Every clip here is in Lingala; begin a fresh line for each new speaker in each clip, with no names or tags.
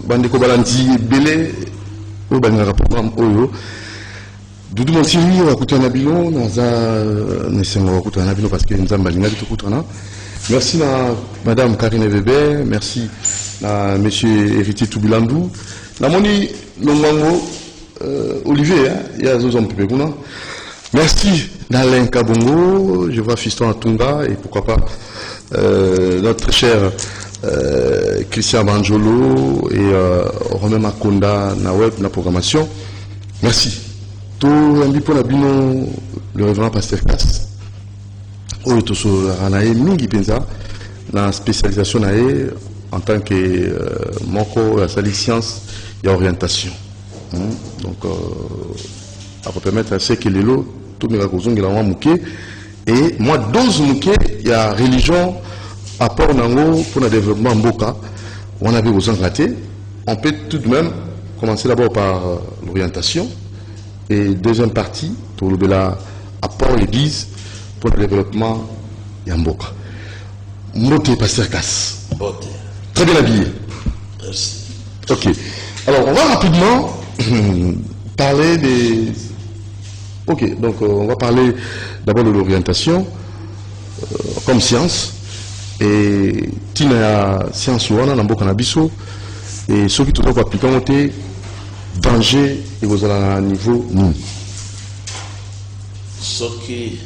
bandeko balandi belé au bangara programme oyo Doudou Montiri wakutana bino naza nesengo wakutana bino parce que nzamba lingali tukutana. Merci à Madame Karine Weber, merci à Monsieur Héritier Toubilandou, la Moni Longango, Olivier, il y a Zozom Pipeguna. Merci d'Alain Kabongo, je vois Fiston Atunga et pourquoi pas notre cher Christian Banjolo et Romain Makonda na web, na programmation. Merci. Tout un bino le révérend Pasteur Cass. Oyo toso ranae mingi penza na spécialisation nae en tant que moko la salle science et orientation. Donc ça peut permettre à ceux qui les lot tout me raconter la moi mouké et moi 12 mouké il y a religion apport nango pour le développement mboka on avait besoin raté on peut tout de même commencer d'abord par l'orientation et deuxième partie pour le apport l'église pour le développement Yamboka. Moté Pasteur Cass. Très bien habillé.
Merci.
Ok. Alors, on va rapidement parler des... Ok, donc on va parler d'abord de l'orientation comme science. Et Tina science ouana na mboka na biso et ceux qui doivent appliquer monter danger et vous allez à un niveau nous.
Ce qui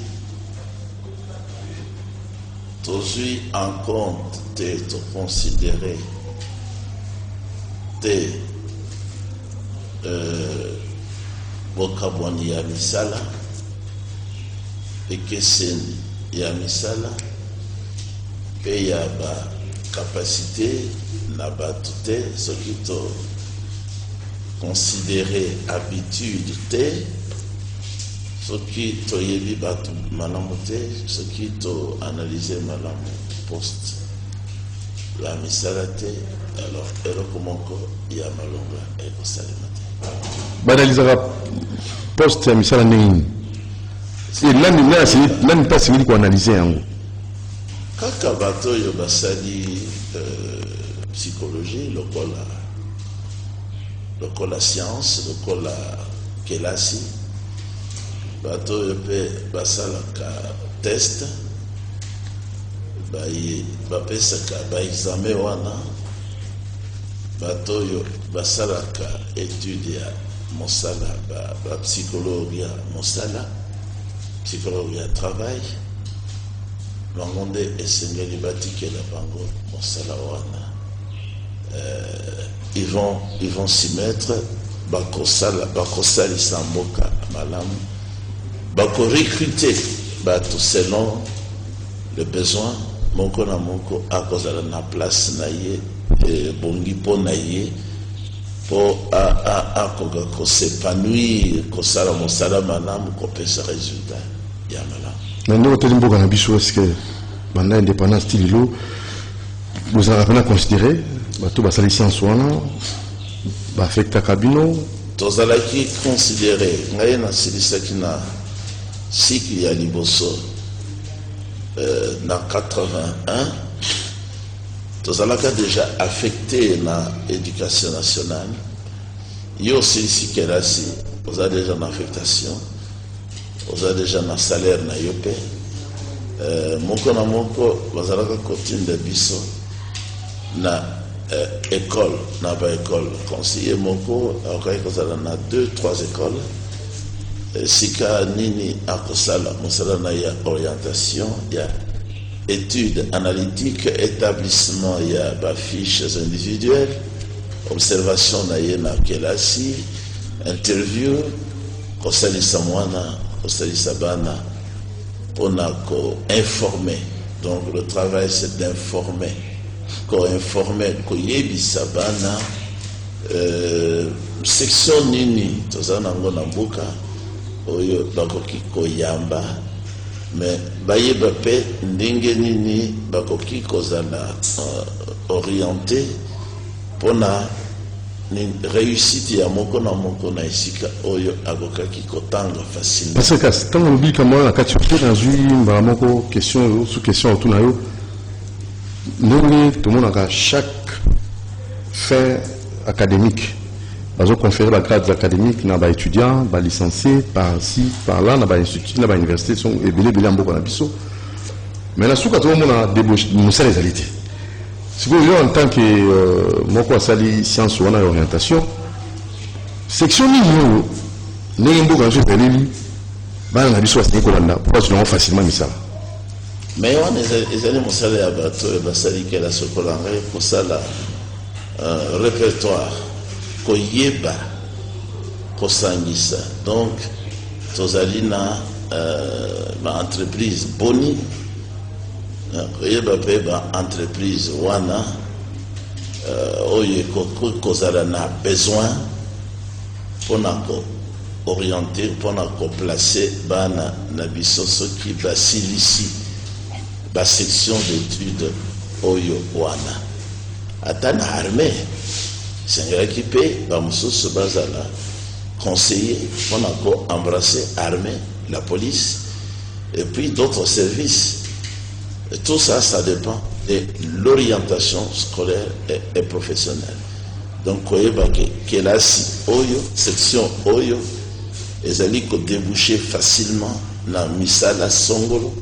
toujours en compte de considérer des vocabulaire ya misala et que c'est ya misala et ya ba capacité na ba tout ce qui to considérer habitude te ce qui to yebi batu malamu te ce qui to analyser malamu post la misala te alors eloko moko ya malonga ekosalema te
banalizaka post ya misala nini nani mpasi mili kuanalyze yango
kaka bato oyo basali psychologie lokola science lokola kelasi bato oyo mpe basalaka test bapesaka baexame wana bato oyo basalaka étude ya mosala bapsychologue ya mosala psychologue ya travail bango nde esengeli batikela bango mosala wana ils vont s'y mettre bakosalisa mboka malamu bako-recruter bato selon le besoin moko na moko akozala na place na ye bongi mpo na ye mpo akoka kosepanouir kosala mosala malamu kopesa résultat ya malamu
na ndenge oteli mboka na biso eske banda indépendance ti lelo bozalaka mpena considéré bato basali science wana baaffectaka bino
tozalaki considéré ngai nasilisaki na cycle ya liboso na 81 tozalaka déjà affecté na éducation nationale yo osilisi kelasi oza déjà na affectation oza déjà na salaire na yo mpe moko na moko bazalaka kotinda biso na école na baécole conseiller moko akokaki kozala na 2-3 écoles sika nini akosala mosala na ya orientation ya étude analytique établissement ya bafiches individuelles observation na ye na kelasi interview kosalisa mwana kosalisa bana mpona ko-informer donc le travail c'est d'informer ko-informer koyebisa bana section nini tozala nango na mboka oyo bakoki koyamba mais bayeba mpe ndenge nini bakoki kozala orienté mpona réussite ya moko na moko na esika oyo akokaki kotanga facile
parce que ntango olobi kamwana na kati ote nazwi mbala moko question sous question autour na yo ndenge tomonaka chaque fin académiques. Ils ont conféré les grades académiques à les étudiants, les licenciés, par-ci, par-là, dans les instituts, dans les universités, sont ébélés en beaucoup d'habits. Mais là, ce que tout le monde a débauché, nous sommes les alités. Si vous voulez, en tant que moi, quoi, ça, les sciences ou orientation, section nous, nous avons beaucoup de choses à lire, on a besoin de pourquoi tu l'as facilement mis ça.
Mais on est allé mon salaire à bateau et basali qui est la socolangé pour ça là répertoire koyeba kosangisa donc tozali na entreprise boni koyeba pe entreprise wana oye kozala na besoin pour orienter pour placer bana na biso soki basilisi ba section d'études oyo wana atana armée c'est équipé ba mususu bazala conseiller pour embrasser armée la police et puis d'autres services et tout ça ça dépend de l'orientation scolaire et professionnelle donc koyeba que là si oyo section oyo ezali ko déboucher facilement na misala songolo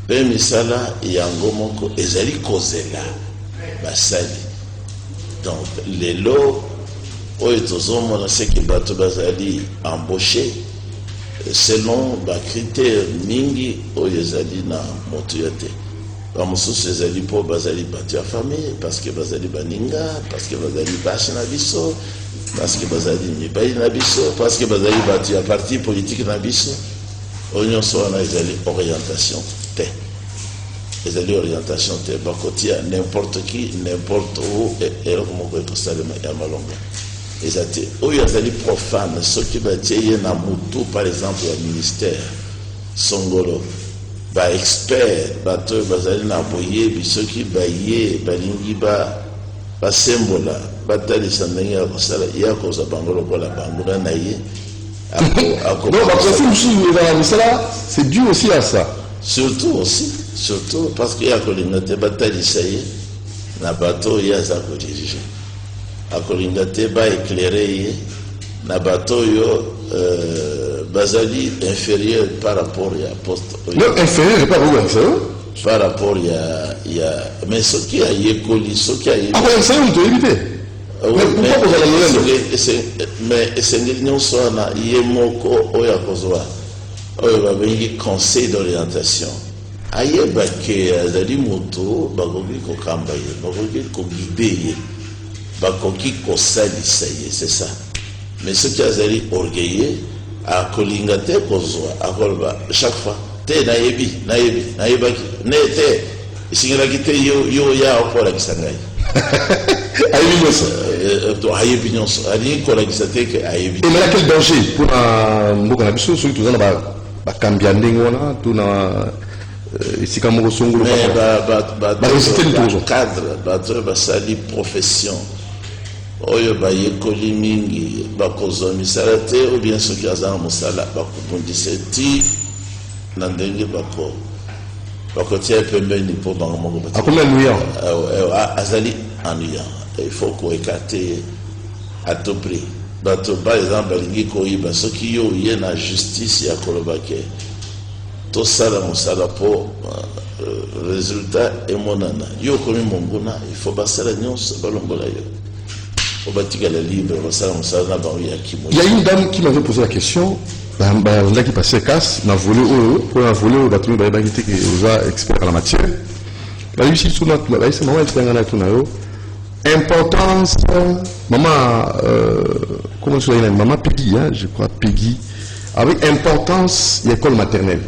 pe misala yango moko ezali kozela basali donc les lots oyo tozomona c'est que bato bazali embauché selon ba critères mingi oyo ezali na moto yote bamosusu ezali po bazali bato ya famille parce que bazali baninga parce que bazali bashi na biso parce que bazali mibali na biso parce que bazali bato ya parti politique na biso oyo nyonso wana ezali orientation te ezali orientation te bakotia n'importe qui n'importe où eloko moko ekosalema ya malonga eza te oyo ezali profane soki batie ye na mutu par exemple ya ministère songolo ba expert bato oyo bazali na boyebi soki baye balingi basembola batalisa ndenge ya kosala ya koza bango lokola banguna na ye
c'est dû aussi à ça.
Surtout parce qu'il y a Kolingate batalisa ye na bateau ya za ko diriger. A Kolingate ba éclairer ye na bateau yo bazali inférieur par rapport à poste.
Non inférieur pas beaucoup ça.
Par rapport ya mais ce qui a yekoli ce qui a
ah ouais ça on doit éviter. Mais pourquoi vous allez
mais c'est une soit na yemoko oya kozwa oyo babengi conseil d'orientation ayeba ke azali moto bakoki kokamba ye bakoki koguide ye bakoki kosalisa ye c'est ça mais ce qui azali orgueilleux akolinga te kozwa akoloba chaque fois te nayebaki ne te isingelaki te yo ya okolakisa ngai ayebi nyonso alingi kolakisa te ke ayebi
mais quel danger pour mboka na biso soki toza na bakambia ndenge wana tuna esika moko songolo
cadre bato basali profession oyo bayekoli mingi bakozwa misala te ou bien soki aza na mosala bakobundisa ti na ndenge bakotia pembeni mpo bango moko azali ennuyant il faut koekate à tout prix bato par exemple balingi koyiba soki yo ye na justice ya koloba ke tosala mosala mpo résultat emonana yo komi monguna il faut basala nyonso balongola yo po batikala libre basala mosala na bango ya kimo.
Il y a une dame qui m'avait posé la question là qui passait casse na volé pour la volé au bateau ba qui était expert en la matière la lui si sous notre là c'est maman tsanga tuna yo importance maman comment je l'appelle maman Peggy hein, je crois Peggy avec importance l'école maternelle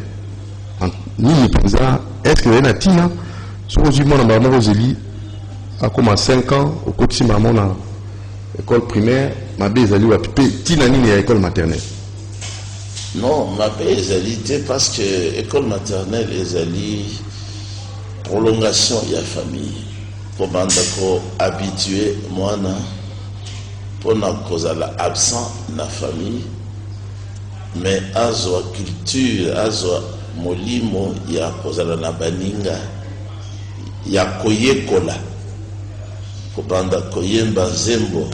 ni est-ce que y a tina sur du monde maman Rosélie a commencé 5 ans au côté maman na école primaire ma bezali wa tina ni à école maternelle.
Non, ma paix est parce que l'école maternelle est prolongation de la famille. Comment habitué moi pour na cause la absent na famille mais azwa culture azwa molimo ya cause na baninga ya koyekola kobanda koyemba zembo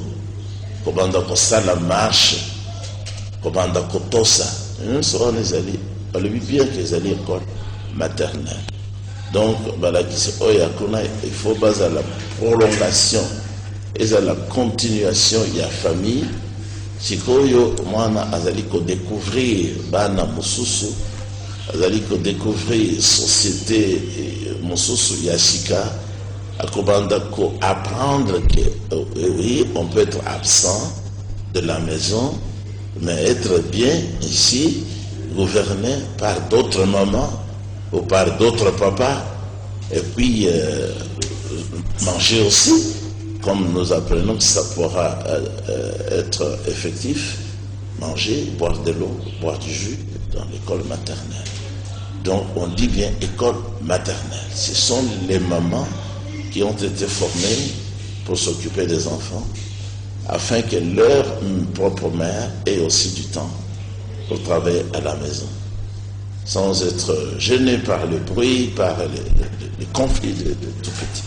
kobanda kosala marche, kobanda kotosa, sera nezali, balobi bien que ezali école maternelle. Donc, il faut baser la prolongation et la continuation de la famille. Sikoyo, mwana azali ko découvrir bana mususu, azali ko découvrir société mususu yashika, akobanda ko apprendre que oui, on peut être absent de la maison, mais être bien ici, gouverné par d'autres mamans ou par d'autres papas, et puis manger aussi, comme nous apprenons que ça pourra être effectif, manger, boire de l'eau, boire du jus dans l'école maternelle. Donc on dit bien école maternelle. Ce sont les mamans qui ont été formées pour s'occuper des enfants, afin que leur propre mère ait aussi du temps pour travailler à la maison, sans être gêné par le bruit, par les conflits de tout petit.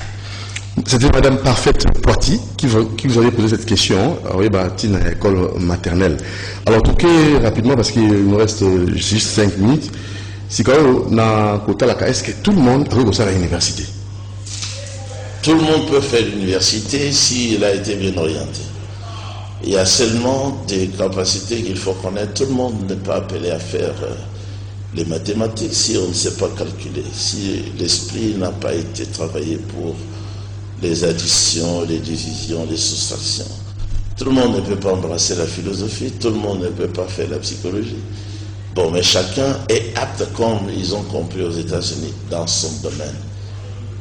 C'était Madame Parfaite Poiti qui vous avait posé cette question. Oui, Tina, école maternelle. Alors, tout rapidement, parce qu'il nous reste juste 5 minutes. Si quand on a est-ce que tout le monde peut aller à l'université?
Tout le monde peut faire l'université s'il a été bien orienté. Il y a seulement des capacités qu'il faut connaître. Tout le monde n'est pas appelé à faire les mathématiques si on ne sait pas calculer, si l'esprit n'a pas été travaillé pour les additions, les divisions, les soustractions. Tout le monde ne peut pas embrasser la philosophie, tout le monde ne peut pas faire la psychologie. Bon, mais chacun est apte, comme ils ont compris aux États-Unis, dans son domaine.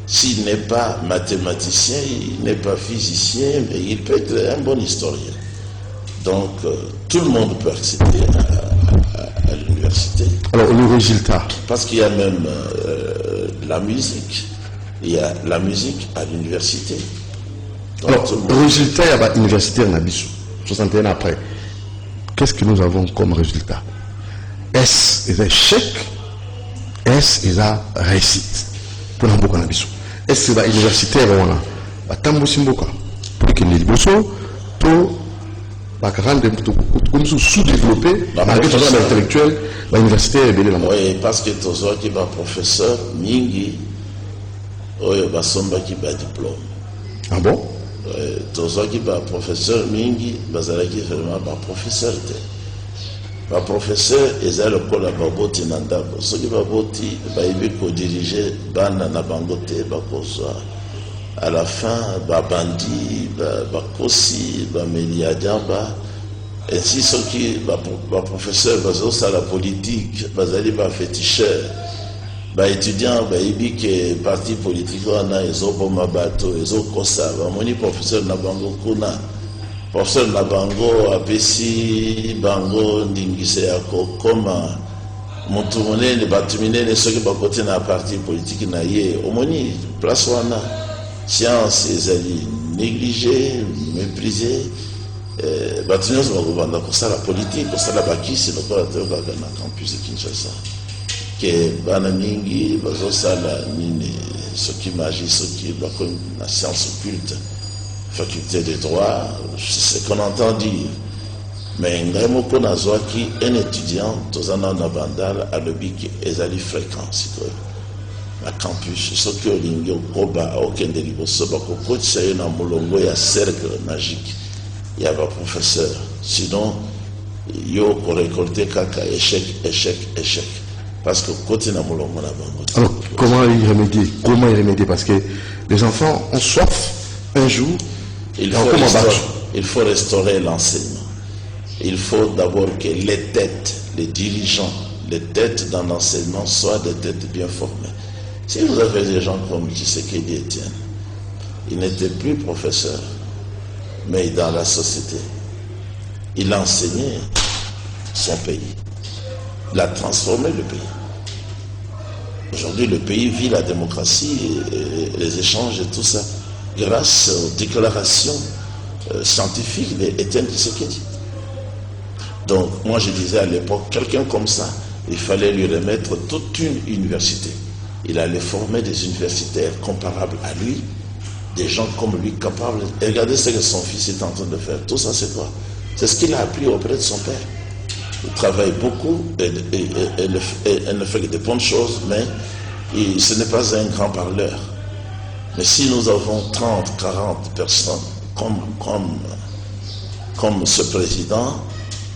S'il n'est pas mathématicien, il n'est pas physicien, mais il peut être un bon historien. Donc, tout le monde peut accéder à l'université.
Alors, le résultat? Parce
qu'il y a même la musique. Il y a la musique à l'université.
Alors, le résultat, il y a l'université en Abissou, 61 ans après. Qu'est-ce que nous avons comme résultat? Est-ce un échec? Est-ce une réussite? Pour nous, en Abissou. Est-ce que l'université, on a tambo simboka pour que les bossos, tout, comme sous-développé, malgré le travail intellectuel, l'université est belle.
Oui, parce que tu as un professeur, Mingi, oyo basombaki ba diplôme.
Ah bon?
Tozaki ba professeur mingi bazalaki vraiment ba professeur te. Ba professeur eza lokola baboti na ndako. Soki baboti bayebi ko diriger bana na bango te bakozwa. À la fin ba bandi ba kosi ba meliadjamba. Ainsi soki ba professeur bazosala politique bazali ba féticheur. Étudiants, bayebi que parti politique wana ezoboma bato ezokosa bamoni professeur na bango kuna professeur na bango apesi bango ndingise ya kokoma mutu monene bato minene soki bakoti na parti politique na ye omoni place wana science ezali négligé méprisé bato nyonso bakobanda kosala politique kosala bakisi lokola toyokaka na campus Kinshasa que bana mingi bazosala nini soki magie soki bakomi na science occulte faculté de droit c'est ce qu'on entend dire mais ngai moko nazwaki un étudiant tozana na bandala alobi ke ezali fréquence na campus soki olingi okoba okende liboso bakokotisa yo na molongo ya cercle magique ya baprofesseur sinon yo korécolte kaka échec échec échec. Parce que côté na molongo na bango.
Alors comment y remédier? Comment y remédier? Parce que les enfants ont soif un jour.
Il faut restaurer l'enseignement. Il faut d'abord que les têtes, les dirigeants, les têtes dans l'enseignement soient des têtes bien formées. Si vous avez des gens comme Tshisekedi Etienne, il n'était plus professeur, mais dans la société, il enseignait son pays. Il a transformé le pays. Aujourd'hui, le pays vit la démocratie et les échanges et tout ça grâce aux déclarations scientifiques d'Étienne Tshisekedi. Donc, moi, je disais à l'époque, quelqu'un comme ça, il fallait lui remettre toute une université. Il allait former des universitaires comparables à lui, des gens comme lui capables. Et regardez ce que son fils est en train de faire. Tout ça, c'est quoi? C'est ce qu'il a appris auprès de son père. Il travaille beaucoup et ne fait que de bonnes choses, mais ce n'est pas un grand parleur. Mais si nous avons 30, 40 personnes comme ce président,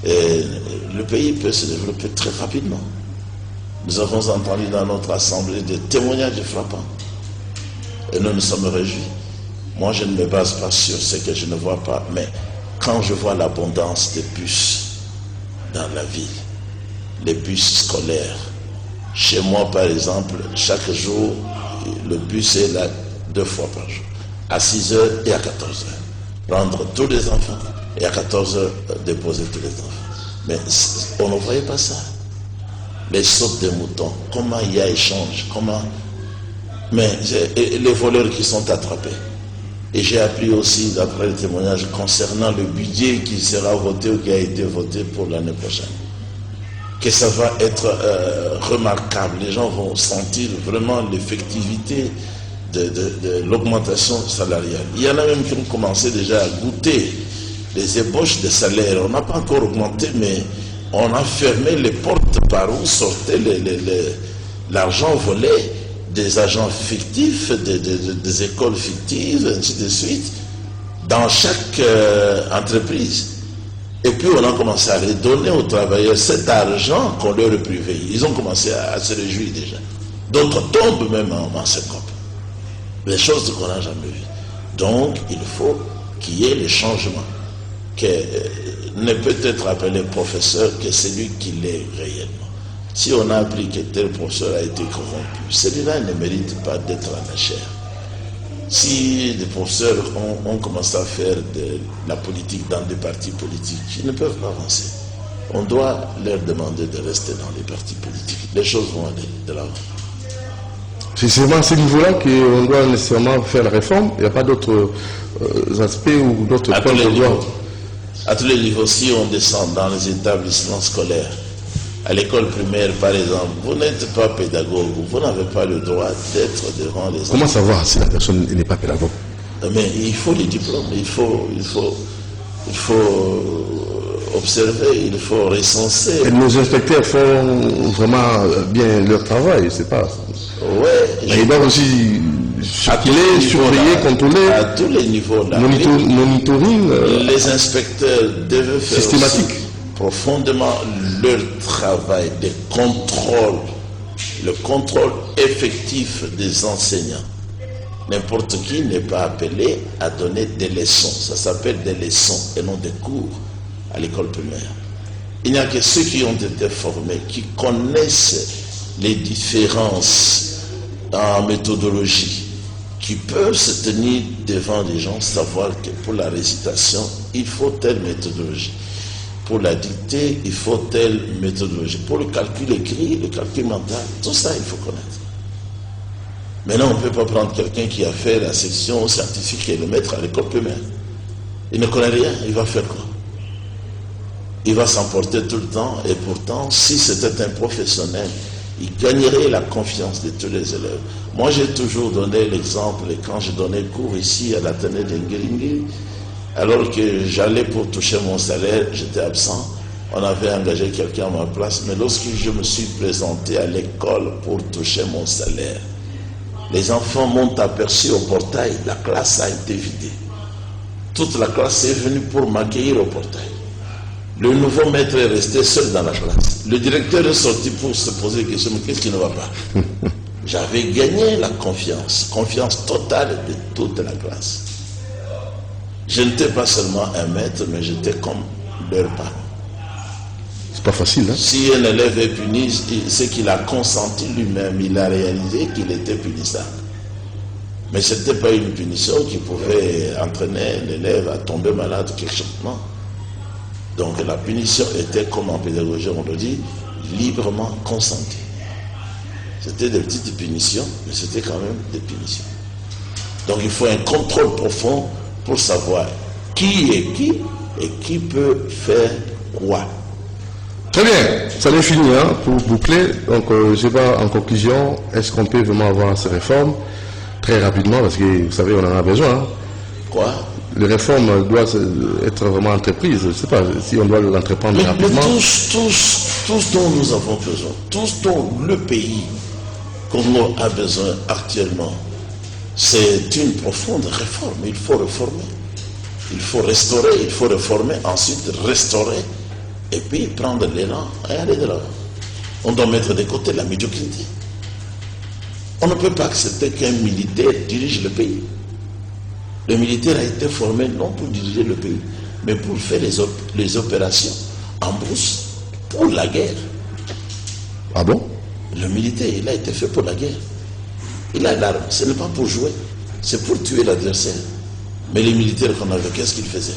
le pays peut se développer très rapidement. Nous avons entendu dans notre assemblée des témoignages frappants. Et nous nous sommes réjouis. Moi, je ne me base pas sur ce que je ne vois pas, mais quand je vois l'abondance des bus dans la ville, les bus scolaires, chez moi, par exemple, chaque jour, le bus est là 2 fois par jour, à 6 h et à 14 h. Prendre tous les enfants et à 14 h déposer tous les enfants. Mais on ne voyait pas ça. Les sautes des moutons, comment il y a échange, mais les voleurs qui sont attrapés. Et j'ai appris aussi, d'après le témoignage, concernant le budget qui sera voté ou qui a été voté pour l'année prochaine, que ça va être remarquable. Les gens vont sentir vraiment l'effectivité de l'augmentation salariale. Il y en a même qui ont commencé déjà à goûter les ébauches de salaire. On n'a pas encore augmenté, mais on a fermé les portes par où sortait l'argent volé des agents fictifs, des écoles fictives, ainsi de suite, dans chaque entreprise. Et puis on a commencé à redonner aux travailleurs cet argent qu'on leur a privé. Ils ont commencé à se réjouir déjà. D'autres tombent même en syncope. Les choses qu'on n'a jamais vues. Donc il faut qu'il y ait le changement, que ne peut être appelé professeur que celui qui l'est réellement. Si on a appris que tel professeur a été corrompu, celui-là ne mérite pas d'être en chair. Si des professeurs ont commencé à faire de la politique dans des partis politiques, ils ne peuvent pas avancer. On doit leur demander de rester dans les partis politiques. Les choses vont aller de l'avant.
C'est seulement à ce niveau-là qu'on doit nécessairement faire la réforme. Il n'y a pas d'autres aspects ou d'autres points de droit.
À tous les niveaux, si on descend dans les établissements scolaires, à l'école primaire par exemple, vous n'êtes pas pédagogue, vous n'avez pas le droit d'être devant les enfants.
Comment savoir si la personne n'est pas pédagogue?
Mais il faut les diplômes, il faut observer, il faut recenser.
Et nos inspecteurs font vraiment bien leur travail, c'est pas.
Ouais.
Ils doivent aussi surveiller, contrôler.
À tous les niveaux là.
Monitoring.
Les inspecteurs devraient faire
systématique.
Aussi profondément leur travail de contrôle, le contrôle effectif des enseignants. N'importe qui n'est pas appelé à donner des leçons. Ça s'appelle des leçons et non des cours à l'école primaire. Il n'y a que ceux qui ont été formés, qui connaissent les différences en méthodologie, qui peuvent se tenir devant les gens, savoir que pour la récitation, il faut telle méthodologie. Pour la dictée, il faut telle méthodologie. Pour le calcul écrit, le calcul mental, tout ça, il faut connaître. Maintenant, on ne peut pas prendre quelqu'un qui a fait la section scientifique et le mettre à l'école primaire. Il ne connaît rien, il va faire quoi? Il va s'emporter tout le temps, et pourtant, si c'était un professionnel, il gagnerait la confiance de tous les élèves. Moi, j'ai toujours donné l'exemple, quand je donnais cours ici à l'Athénée d'Engueringui, alors que j'allais pour toucher mon salaire, j'étais absent. On avait engagé quelqu'un à ma place, mais lorsque je me suis présenté à l'école pour toucher mon salaire, les enfants m'ont aperçu au portail, la classe a été vidée. Toute la classe est venue pour m'accueillir au portail. Le nouveau maître est resté seul dans la classe. Le directeur est sorti pour se poser des questions, mais qu'est-ce qui ne va pas? J'avais gagné la confiance totale de toute la classe. Je n'étais pas seulement un maître, mais j'étais comme leur parent.
C'est pas facile, hein?
Si un élève est puni, c'est qu'il a consenti lui-même, il a réalisé qu'il était punissable. Mais ce n'était pas une punition qui pouvait entraîner l'élève à tomber malade ou quelque chose. Non. Donc la punition était, comme en pédagogie on le dit, librement consentie. C'était des petites punitions, mais c'était quand même des punitions. Donc il faut un contrôle profond pour savoir qui est qui et qui peut faire quoi.
Très bien, ça n'est fini, hein, pour boucler. Donc je sais pas, en conclusion, est-ce qu'on peut vraiment avoir ces réformes? très rapidement, parce que vous savez, on en a besoin. Hein.
Quoi?
Les réformes doivent être vraiment entreprises. Je ne sais pas si on doit l'entreprendre
Mais
rapidement.
tous dont nous avons besoin, tous dont le pays Congo a besoin actuellement, c'est une profonde réforme. Il faut réformer. Il faut restaurer, il faut réformer, ensuite restaurer, et puis prendre l'élan et aller de l'avant. On doit mettre de côté la médiocrité. On ne peut pas accepter qu'un militaire dirige le pays. Le militaire a été formé non pour diriger le pays, mais pour faire les opérations en brousse pour la guerre.
Ah bon?
Le militaire, il a été fait pour la guerre. Il a l'arme, ce n'est pas pour jouer, c'est pour tuer l'adversaire. Mais les militaires qu'on avait, qu'est-ce qu'ils faisaient?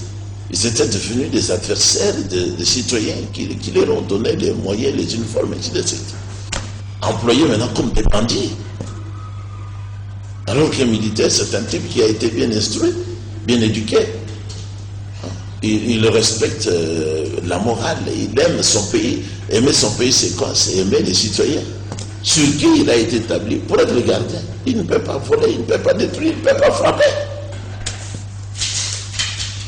Ils étaient devenus des adversaires des citoyens qui leur ont donné les moyens, les uniformes, et ainsi de suite. Employés maintenant comme des bandits. Alors qu'un militaire, c'est un type qui a été bien instruit, bien éduqué. Il respecte la morale, il aime son pays. Aimer son pays, c'est quoi? C'est aimer les citoyens. Sur qui il a été établi pour être le gardien. Il ne peut pas voler, il ne peut pas détruire, il ne peut pas frapper.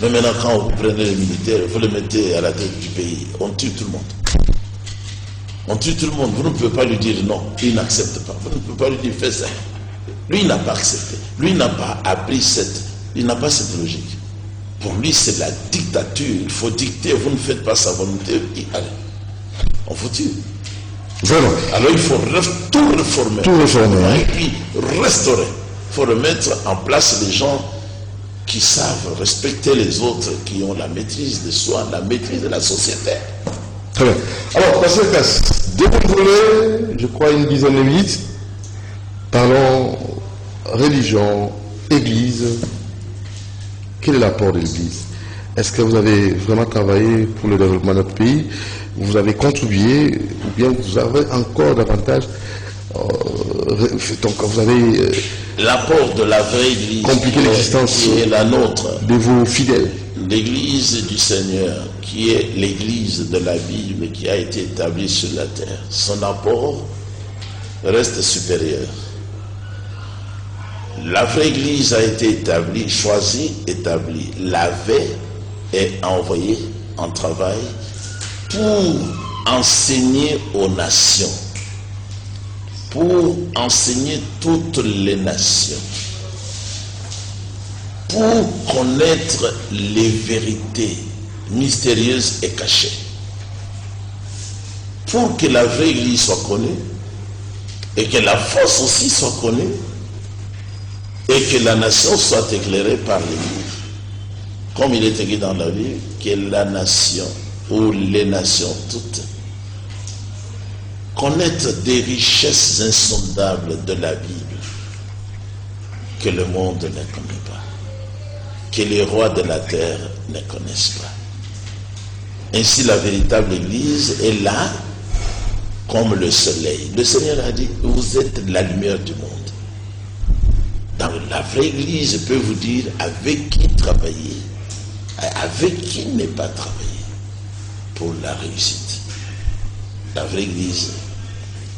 Mais maintenant, quand vous prenez les militaires, vous les mettez à la tête du pays, on tue tout le monde. On tue tout le monde. Vous ne pouvez pas lui dire non, il n'accepte pas. Vous ne pouvez pas lui dire fais ça. Lui, il n'a pas accepté. Lui, il n'a pas appris il n'a pas cette logique. Pour lui, c'est la dictature. Il faut dicter. Vous ne faites pas sa volonté. Allez, on vous tue.
Vraiment.
Alors, il faut tout réformer.
Tout réformer.
Et puis, restaurer. Il faut remettre en place les gens qui savent respecter les autres, qui ont la maîtrise de soi, la maîtrise de la société.
Très bien. Alors, Pasteur Casse, déroulez, je crois, une dizaine de minutes. Parlons religion, église. Quel est l'apport de l'église? Est-ce que vous avez vraiment travaillé pour le développement de notre pays? Vous avez contribué ou bien vous avez encore davantage donc vous avez
l'apport de la vraie église
compliqué l'existence
qui est la nôtre,
de vos fidèles.
L'église du Seigneur, qui est l'église de la Bible, qui a été établie sur la terre, son apport reste supérieur. La vraie église a été établie, choisie, établie, lavée et envoyée en travail pour enseigner aux nations, pour enseigner toutes les nations, pour connaître les vérités mystérieuses et cachées, pour que la vraie église soit connue et que la fausse aussi soit connue et que la nation soit éclairée par l'église. Comme il est écrit dans la Bible, que la nation ou les nations toutes connaître des richesses insondables de la Bible que le monde ne connaît pas, que les rois de la terre ne connaissent pas. Ainsi, la véritable Église est là comme le soleil. Le Seigneur a dit, vous êtes la lumière du monde. Dans la vraie Église peut vous dire avec qui travailler, avec qui ne pas travailler pour la réussite. La vraie Église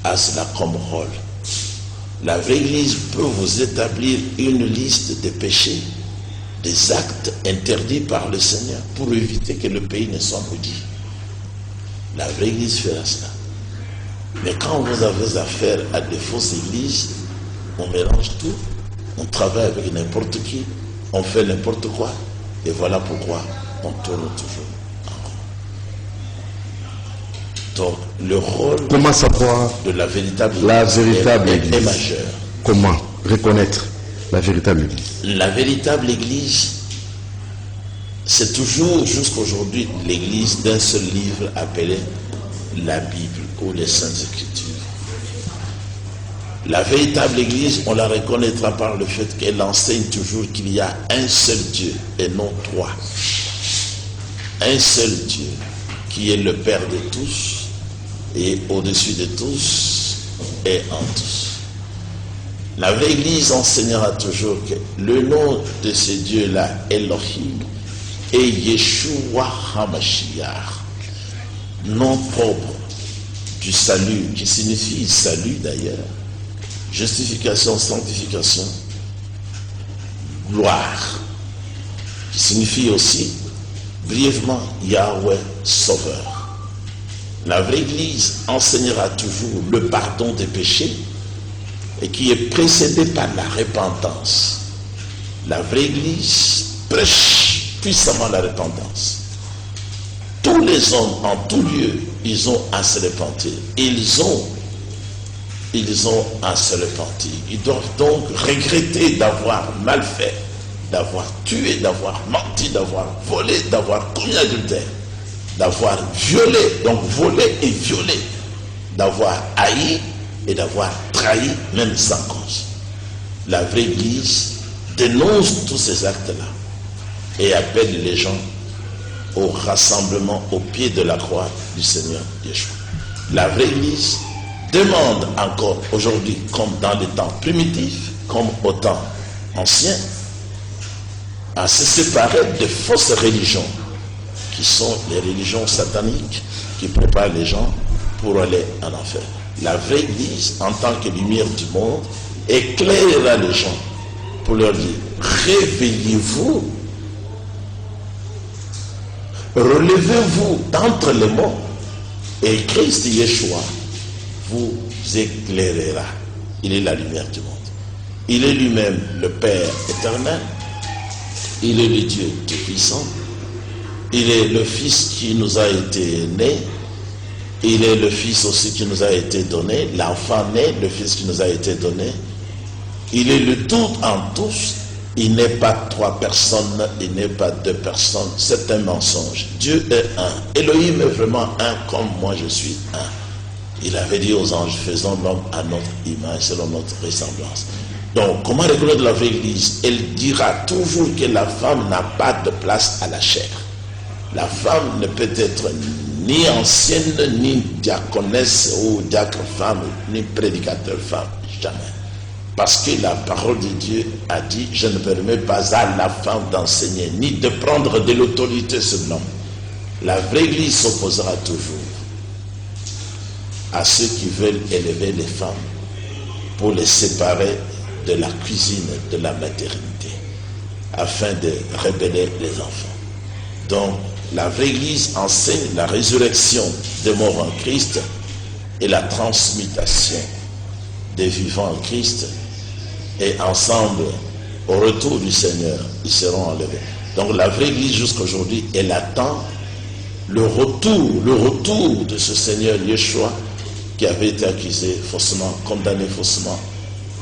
a cela comme rôle. La vraie Église peut vous établir une liste des péchés, des actes interdits par le Seigneur pour éviter que le pays ne soit maudit. La vraie Église fera cela. Mais quand vous avez affaire à des fausses églises, on mélange tout, on travaille avec n'importe qui, on fait n'importe quoi, et voilà pourquoi on tourne toujours. Donc, le rôle
comment savoir
de la véritable
église
est majeur.
Comment reconnaître la véritable église?
La véritable église, c'est toujours jusqu'aujourd'hui l'église d'un seul livre appelé la Bible ou les Saintes Écritures. La véritable église, on la reconnaîtra par le fait qu'elle enseigne toujours qu'il y a un seul Dieu et non trois. Un seul Dieu qui est le Père de tous et au-dessus de tous et en tous. La vraie Église enseignera toujours que le nom de ce Dieu-là, Elohim, est Yeshua HaMashiach, nom propre du salut, qui signifie salut d'ailleurs, justification, sanctification, gloire, qui signifie aussi brièvement Yahweh Sauveur. La vraie Église enseignera toujours le pardon des péchés et qui est précédé par la repentance. La vraie Église prêche puissamment la repentance. Tous les hommes en tout lieu, ils ont à se repentir. Ils ont à se repentir. Ils doivent donc regretter d'avoir mal fait, d'avoir tué, d'avoir menti, d'avoir volé, d'avoir commis adultère, d'avoir violé, donc volé et violé, d'avoir haï et d'avoir trahi même sans cause. La vraie Église dénonce tous ces actes-là et appelle les gens au rassemblement au pied de la croix du Seigneur Yeshua. La vraie Église demande encore aujourd'hui, comme dans les temps primitifs, comme au temps ancien, à se séparer de fausses religions, qui sont les religions sataniques, qui préparent les gens pour aller en enfer. La vraie Église, en tant que lumière du monde, éclairera les gens pour leur dire, réveillez-vous, relevez-vous d'entre les morts, et Christ Yeshua vous éclairera. Il est la lumière du monde. Il est lui-même le Père éternel. Il est le Dieu tout-puissant. Il est le Fils qui nous a été né. Il est le Fils aussi qui nous a été donné. L'enfant né, le Fils qui nous a été donné. Il est le tout en tous. Il n'est pas trois personnes, il n'est pas deux personnes. C'est un mensonge. Dieu est un. Elohim est vraiment un comme moi je suis un. Il avait dit aux anges, faisons l'homme à notre image, selon notre ressemblance. Donc, comment reconnaître la vraie Église? Elle dira toujours que la femme n'a pas de place à la chair. La femme ne peut être ni ancienne, ni diaconesse ou diacre femme, ni prédicateur femme. Jamais. Parce que la parole de Dieu a dit, je ne permets pas à la femme d'enseigner, ni de prendre de l'autorité sur l'homme. La vraie Église s'opposera toujours à ceux qui veulent élever les femmes pour les séparer de la cuisine, de la maternité, afin de rebeller les enfants. Donc, la vraie Église enseigne la résurrection des morts en Christ et la transmutation des vivants en Christ, et ensemble, au retour du Seigneur, ils seront enlevés. Donc, la vraie Église, jusqu'aujourd'hui, elle attend le retour de ce Seigneur Yeshua, qui avait été accusé faussement, condamné faussement,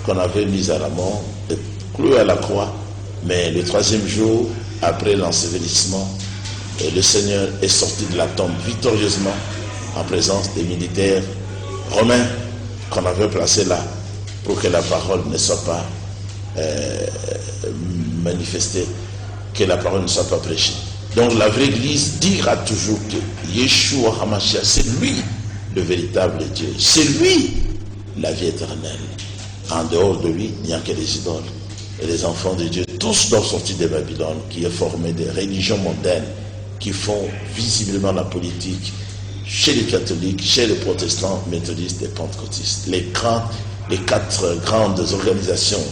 qu'on avait mis à la mort, cloué à la croix. Mais le troisième jour, après l'ensevelissement, le Seigneur est sorti de la tombe victorieusement en présence des militaires romains qu'on avait placés là pour que la parole ne soit pas manifestée, que la parole ne soit pas prêchée. Donc la vraie Église dira toujours que Yeshua HaMashiach, c'est lui le véritable Dieu. C'est lui la vie éternelle. En dehors de lui, il n'y a que les idoles. Et les enfants de Dieu, tous doivent sortir de Babylone, qui est formé des religions mondaines, qui font visiblement la politique chez les catholiques, chez les protestants, méthodistes et pentecôtistes. Les quatre grandes organisations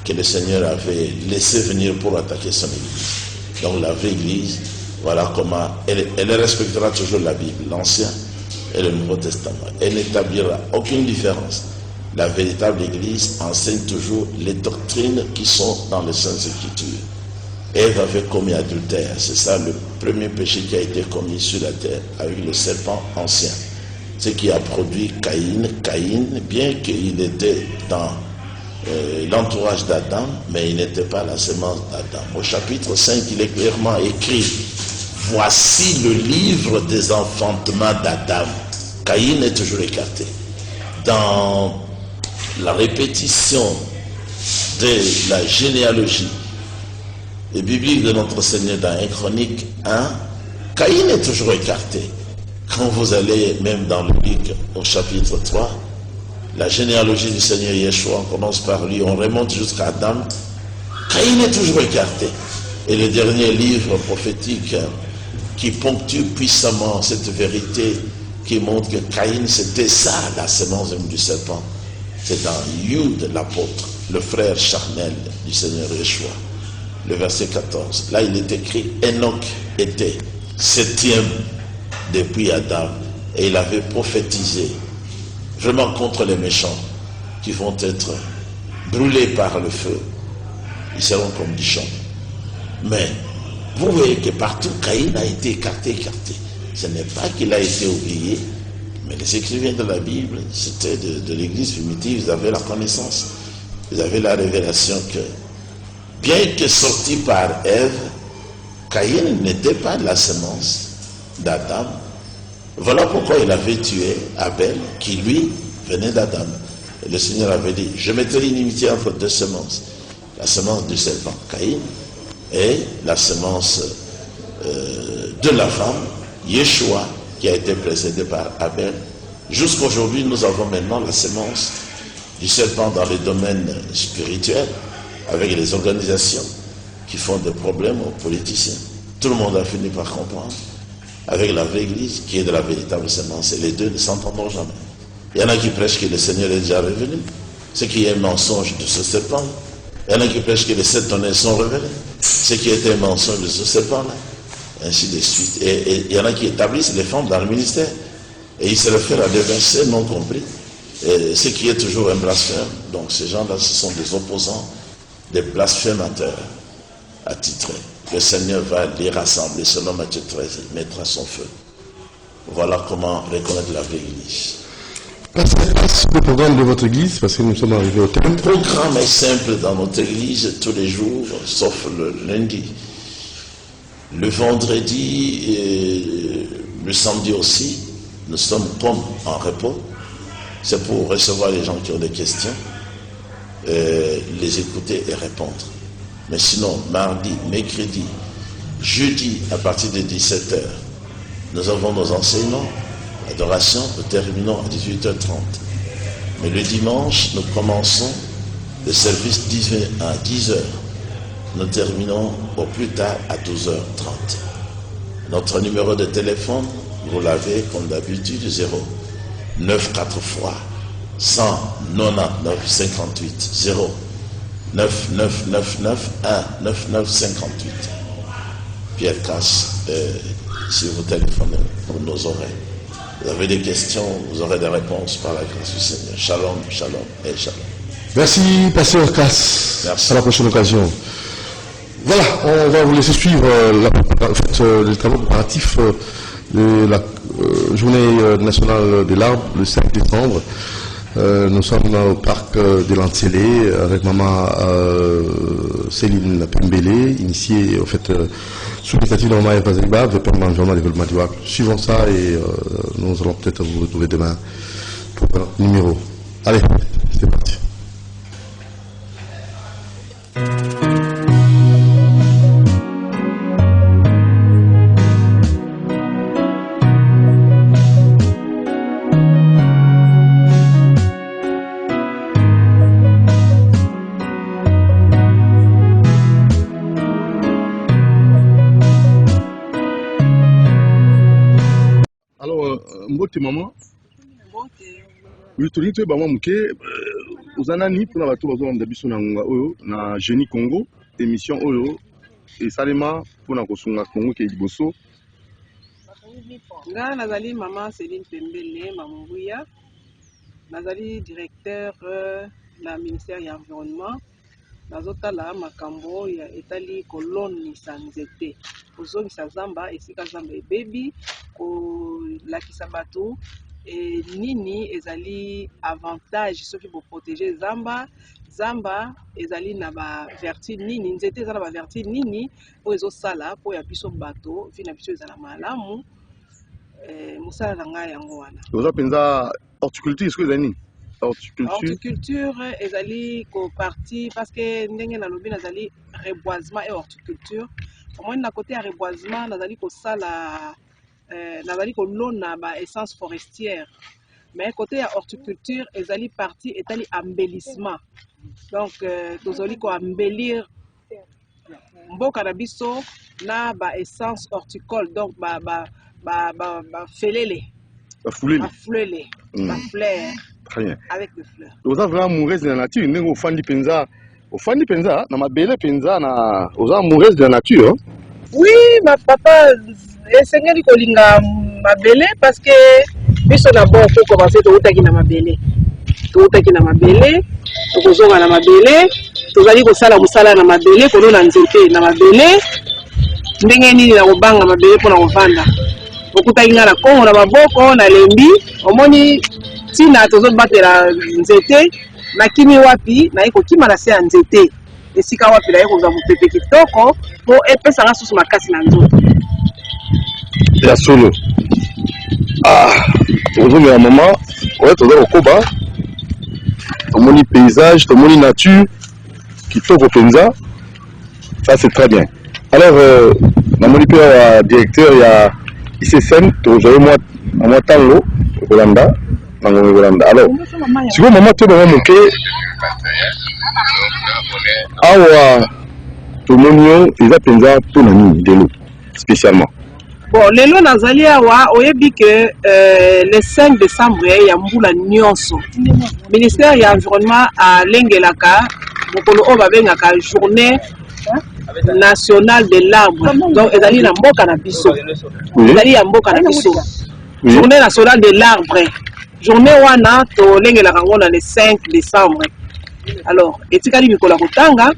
que le Seigneur avait laissées venir pour attaquer son Église. Donc la vraie Église, voilà comment elle respectera toujours la Bible, l'Ancien et le Nouveau Testament. Elle n'établira aucune différence. La véritable Église enseigne toujours les doctrines qui sont dans les Saintes Écritures. Ève avait commis adultère. C'est ça le premier péché qui a été commis sur la terre avec le serpent ancien. Ce qui a produit Caïn. Caïn, bien qu'il était dans l'entourage d'Adam, mais il n'était pas la semence d'Adam. Au chapitre 5, il est clairement écrit: voici le livre des enfantements d'Adam. Caïn est toujours écarté. Dans la répétition de la généalogie biblique de notre Seigneur dans 1 Chronique 1, Caïn est toujours écarté. Quand vous allez même dans le Luc au chapitre 3, la généalogie du Seigneur Yeshua, on commence par lui, on remonte jusqu'à Adam. Caïn est toujours écarté. Et le dernier livre prophétique qui ponctue puissamment cette vérité, qui montre que Caïn, c'était ça, la semence du serpent. C'est dans Jude, l'apôtre. le frère charnel du Seigneur Yeshua. Le verset 14. Là, il est écrit, Enoch était 7e depuis Adam, et il avait prophétisé vraiment contre les méchants qui vont être brûlés par le feu. Ils seront comme du champ. Mais vous voyez que partout, Caïn a été écarté. Ce n'est pas qu'il a été oublié, mais les écrivains de la Bible, c'était de l'église primitive, ils avaient la connaissance, ils avaient la révélation que, bien que sorti par Ève, Caïn n'était pas de la semence d'Adam. Voilà pourquoi il avait tué Abel, qui lui venait d'Adam. Et le Seigneur avait dit, je mettrai une inimitié entre deux semences. La semence du serpent, Caïn, et la semence de la femme, Yeshua, qui a été précédé par Abel. Jusqu'à aujourd'hui, nous avons maintenant la semence du serpent dans les domaines spirituels, avec les organisations qui font des problèmes aux politiciens. Tout le monde a fini par comprendre, avec la vraie Église, qui est de la véritable semence, et les deux ne s'entendront jamais. Il y en a qui prêchent que le Seigneur est déjà revenu, ce qui est un mensonge de ce serpent. Il y en a qui prêchent que les 7 tonnerres sont révélés, ce qui est un mensonge de ce serpent-là, ainsi de suite. Et il y en a qui établissent les femmes dans le ministère, et ils se réfèrent à des versets non compris, et ce qui est toujours un blasphème. Donc ces gens-là, ce sont des opposants, des blasphémateurs attitrés. Le Seigneur va les rassembler, selon Matthieu 13, il mettra son feu. Voilà comment reconnaître la vraie Église.
Passe le programme de votre église, parce que nous sommes arrivés au thème.
Le programme est simple dans notre église, tous les jours, sauf le lundi. Le vendredi et le samedi aussi, nous sommes comme en repos. C'est pour recevoir les gens qui ont des questions, les écouter et répondre. Mais sinon, mardi, mercredi, jeudi, à partir de 17h, nous avons nos enseignements, adoration, nous terminons à 18h30. Mais le dimanche, nous commençons le service à 10h. Nous terminons au plus tard à 12h30. Notre numéro de téléphone, vous l'avez comme d'habitude, 0 94 fois 199 58 0 9999 1 9958. Pierre Casse, si vous téléphonez pour nos oreilles. Vous avez des questions, vous aurez des réponses par la grâce du Seigneur. Shalom, shalom et shalom.
Merci, Pasteur Casse.
Merci.
À la prochaine occasion. Voilà, on va vous laisser suivre les travaux préparatifs de la journée nationale des larmes le 5 décembre. Nous sommes au parc de l'Antélé avec maman Céline Pembele, initiée au fait sous l'initiative de maman Eva Zegba, de permanent environnement développement durable. Suivons ça et nous allons peut-être vous retrouver demain pour notre numéro. Allez, c'est parti. Maman, oui, tu dis maman que aux anani pour la tour de biso na Génie Congo émission oyo et salema pour na kosunga Congo ke liboso.
Nga nazali maman Céline Pembele Mamouya, nazali directeur na ministère ya environnement. Nazotala makambo ya etali koloni sanzete kozongisa zamba esika zamba ebebi kolakisa bato e nini ezali avantage soki bo protéger zamba ezali na ba vertu nini nzete ezala ba vertu nini po ezosala po ya biso bato vi na biso ezala malamu musala na ngai yango wana
oza penza horticulture est-ce que ezali
horticulture ezali ko partie parce que ndenge na lobi nazali reboisement et horticulture moi na côté ya reboisement nazali ko sala nazali ko lona ba essence forestière mais côté ya horticulture ezali partie etali embellissement donc tozali ko embellir mboka na biso na ba essence horticole donc ba felele ba fleur
Très bien.
avec des fleurs.
Vous êtes vraiment amoureuse de la nature. Vous fandi penza, na mabele penza, vous êtes amoureuse de la nature. Hein?
Oui, ma papa, esengeli kolinga mabele parce que biso na bon faut commencer tokutaki na mabele. Tokutaki na mabele, tokozonga na mabele, tozali kosala mosala na mabele, kolona nzete na mabele. Ndenge nini na kobanga mabele mpona kovanda. Okutaki nga na kongo na maboko na lembi, omoni tina tozobatela nzete, nakimi wapi naye kokima na se ya nzete. Esika wapi naye kozwa mopepe kitoko po epesa nga susu makasi na nzoto.
Ya solo. Ah, tozomela mama, ouais, toza kokoba. Tomoni paysage, tomoni nature, kitoko penza. Ça c'est très bien. Alors, namoni pe wa directeur ya ICSN, tozali moi tango Rolanda, tango Rolanda. Alors, si vous maman te ba moke awa tomoni eza penza pona nini delo spécialement.
Bon, lelo nazali awa oyebi que le 5 décembre ya mbula nyonso ministère ya environnement a lengelaka mokolo oyo babengaka journée nationale de l'arbre. Donc ezali na mboka na biso. Ezali ya mboka na biso. Journée nationale de l'arbre. Journée wana to lengelaka ngo na le 5 décembre. Alors, etikali mikolo kotanga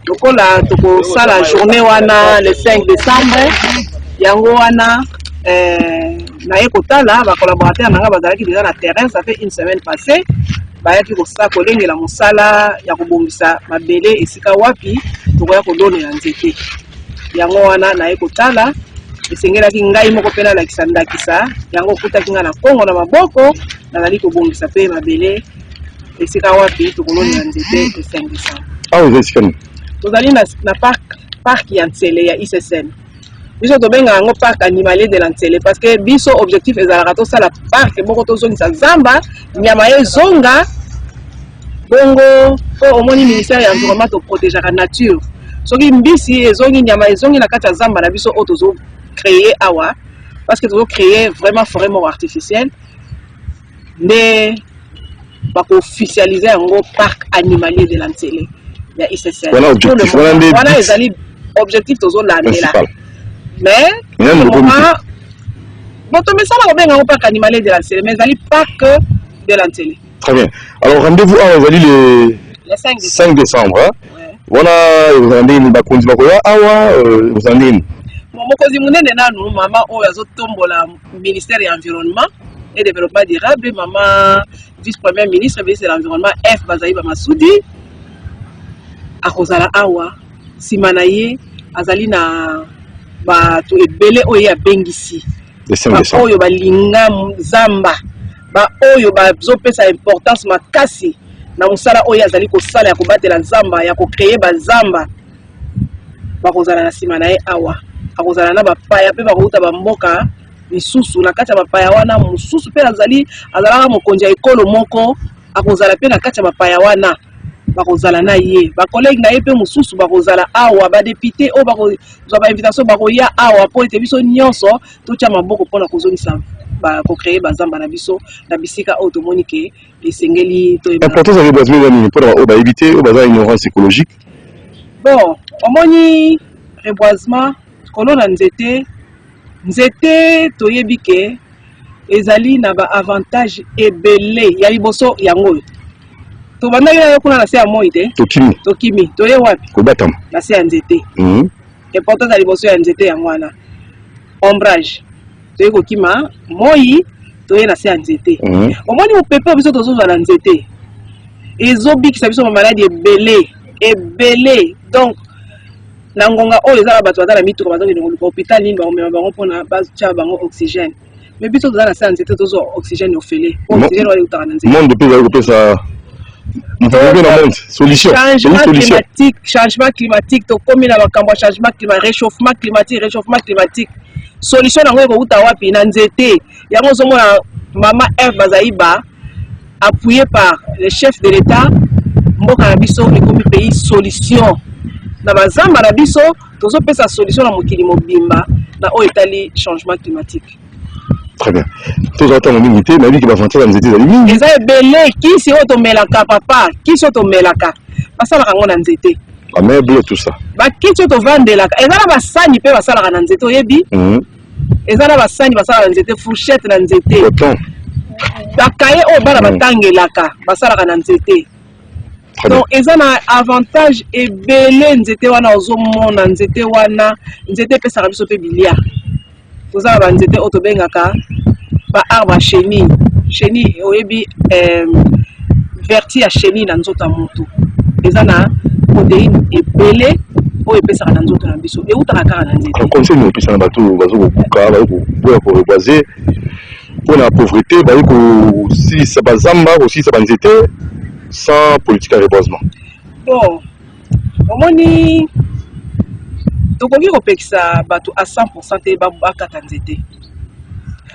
lokola tokosala journée wana le 5 décembre. Yango wana naye kotala ba collaborateur nanga bazalaki déjà na terrain, ça fait une semaine passée bayaki kosala kolengela mosala ya kobongisa mabele esika wapi tokoya kodonela nzete. Yango wana naye kotala esengelaki ngai moko pena lakisa ndakisa yango kutaki nga na kongo na maboko nazali kobongisa pe mabele esika wapi tokolonela nzete le 5 décembre.
Ah vous êtes
tozali na parc ya Ntsele ya ICSN. Biso tobenga yango parc animalier de l'Antsele parce que biso objectif ezalaka tosala parc moko tozongisa zamba nyama ezonga bongo po omoni ministère ya environnement to protéger la nature. Soki mbisi ezongi nyama ezongi na kati ya zamba na biso o tozo créer awa parce que tozo créer vraiment forêt mort artificielle mais ba ko officialiser yango parc animalier de l'Antsele ya ICSN.
Voilà objectif.
Voilà ezali objectif tozo landela. Mais votre message est un parc animalier de l'Antsele, mais il parc de l'Antsele.
Très bien. Alors rendez-vous à le 5 décembre. Hein? Ouais. Voilà, vous avez une bakonzi bakoya awa, vous avez une.
Mon mokozi munene nanu mama o yazo tombola ministère de l'environnement et développement durable, maman vice-premier ministre de l'environnement F Bazaï Bamasoudi akozala awa simanaye azali na ba to ebele oyo ya bengisi ba oyo balinga zamba ba oyo bazopesa importance makasi na musala oyo azali kosala ya kobatela zamba ya créer ba zamba bakozala na sima na ye awa akozala na bapaya pe bakouta bamboka misusu na kati ya bapaya wana mususu pe azalaka mokonzi ya ekolo moko akozala pe na kati ya bapaya wana bakozala na ye ba collègue na ye pe mususu bakozala awa ba député o bakozwa ba invitation bakoya awa po ete biso nyonso totia maboko pona kozongisa ba ko créer bazamba na biso na bisika o to monike esengeli to
importance ya reboisement ni pour ba éviter o baza ignorance écologique.
Bon omoni reboisement kolona nzete toyebi ke ezali na ba avantage ebele ya liboso yango. To banda ya kuna na se ya moi te tokimi toye wapi
kobatama
na se ya nzete important ali boso ya nzete ya mwana ombrage toye kokima moi toye na se ya nzete omoni mopepe biso tozozwa na nzete ezobikisa biso ma maladie ebele donc na ngonga oyo ezala bato bazala mituka bazongi na hôpital nini bakomema bango mpona batia bango oxygène mais biso tozala na se ya nzete tozwa oxygène ofele oxygène wali utaka na nzete
monde pe ezali kopesa solution.
Changement climatique, to comme na bakambo changement climatique, réchauffement climatique. Solution na ngoko uta wapi na nzete. Yango zomo na mama F Bazaïba appuyé par le chef de l'État mboka na biso ekomi pays solution. Na bazamba na biso tozo pesa solution na mokili mobimba na o etali changement climatique.
Très bien. Tous attendent en minute, mais lui qui va rentrer dans les étés d'aliments.
Eza ebele kisi oyo tomelaka papa, kisi oyo tomelaka basalaka yango na nzete.
Ameuble tout ça.
Bakiti oyo tovandelaka eza na basani mpe basalaka na nzete oyebi. Eza na basani basalaka na nzete, fourchette na nzete.
Autant.
Bakaye oyo bana batangelaka basalaka na nzete. Donc eza na avantage ebele nzete wana ozomona nzete wana nzete pesaka biso pe bilia. Toza ba nzete oyo tobengaka ba arbre à chenille. Chenille oyebi verti ya chenille na nzoto ya moto. Eza na protéine ebele oyo epesaka na nzoto na biso. Eutaka kaka na nzete.
Conseil nous pesa na bato bazo kokuka bazo ko reboiser pour la pauvreté bazo ko si ça bazamba aussi ça banzete sans politique de reboisement.
Bon, omoni tokoki kopekisa bato à 100% te bakata nzete.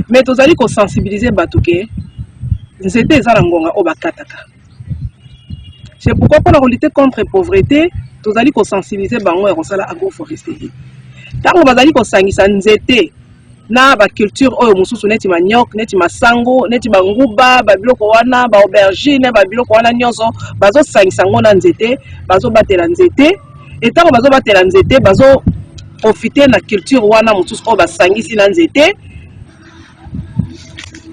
Mais tozali ko sensibiliser bato ke nzete eza na ngonga o bakataka. C'est pourquoi pour lutter contre la pauvreté, tozali ko sensibiliser bango ya kosala agroforesterie. Tango bazali ko sangisa nzete na ba culture oyo mususu neti maniok, neti masango, neti banguba, ba biloko wana, ba aubergine, ba biloko wana nyonso, bazo sangisa ngo na nzete, bazo batela nzete, et tango bazo batela nzete, bazo profiter na culture wana mususu oyo basangisi na nzete.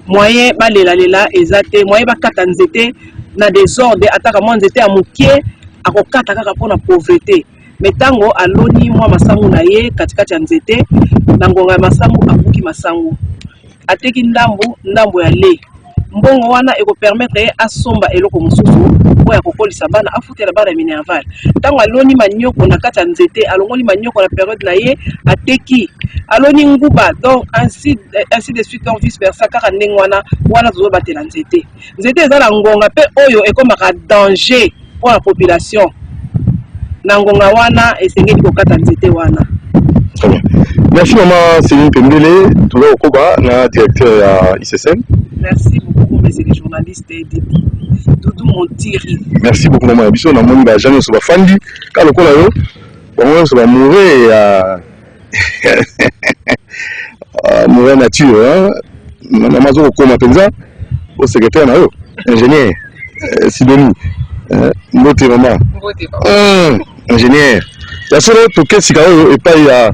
Moyen balela ezate, moyen bakata nzete na désordre ataka mwa nzete ya mukie akokata kaka pona pauvreté. Metango aloni mwa masangu na ye katikati ya nzete na ngonga ya masangu abuki masangu ateki ndambo ya le mbongo wana eko permettre asomba eloko mususu oya kokolisa bana afutela bana minerval. Tango aloni manyoko na kati ya nzete alongoli manyoko na période na ye ateki aloni nguba, donc ainsi de suite, donc vice versa kaka ndenge wana tozo batela nzete. Nzete eza na ngonga pe oyo ekomaka danger pour la population. Nangonga wana esengeli kokata nzete wana.
Très bien. Merci maman Céline Pembele, toujours au Koba, na directeur à ICSN.
Merci beaucoup monsieur le journaliste Doudou Montiri.
Merci beaucoup maman Biso na moni ba jamais so ba fandi ka lokola yo. Bon so ba mourir mourir nature hein. Maman zo ko ma penza au secrétaire na yo, ingénieur Sidonie. Mbote maman.
Mbote papa.
Ingénieur. La seule pour quel cigaro et pas il y a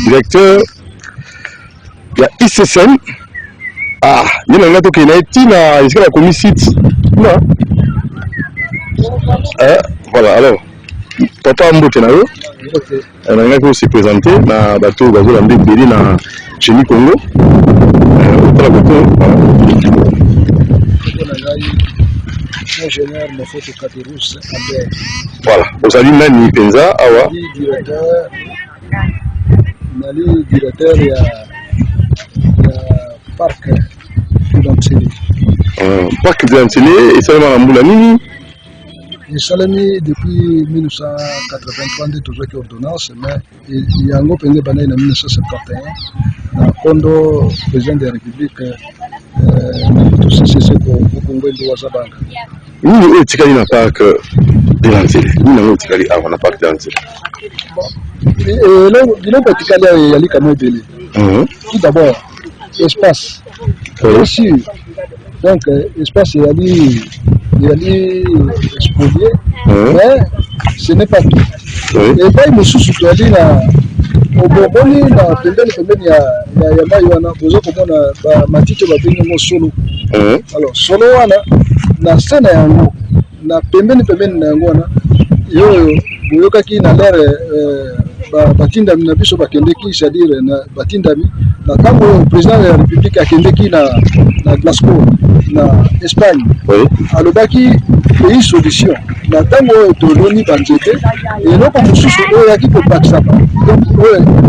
directeur il y a ICSN. Ah, il y a un autre qui est là, il y a la commission. Non. Voilà, alors papa Mbote na yo. On a qui s'est présenté na bateau bazo la mbébé na Génie Congo.
Ingénieur Mofoto Katerous Albert.
Voilà, vous allez Nani Penza, Awa.
Directeur il y a parc d'Antilly.
Parc d'Antilly, et seulement la Moulamini.
Il salami depuis 1983 de toujours qui ordonnance, mais il y a un groupe de banane en 1971. Dans Kondo, président de la République, tout ça c'est pour Congo de Ouazabanga.
Nous, on est dans le parc de l'Antilly. Nous, on est dans le parc de l'Antilly.
Et là, il y a quand même belé. Tout d'abord, espace. Bien sûr. Donc, espace, il y a exposé, mais ce n'est pas tout. Et là, il me sous-soutenu là. Oboboni na pembeni ya mai wana bozo komona ba matike ba bengi mo solo. Alors solo wana na scène yango na pembeni na yango wana yo boyokaki na l'air batindami na biso bakendeki, c'est-à-dire na batindami na tango président de la République akendeki na Glasgow na Espagne. Alobaki pays solution na tango toloni banzete eloko mosusu oyo yaki kopakisa donc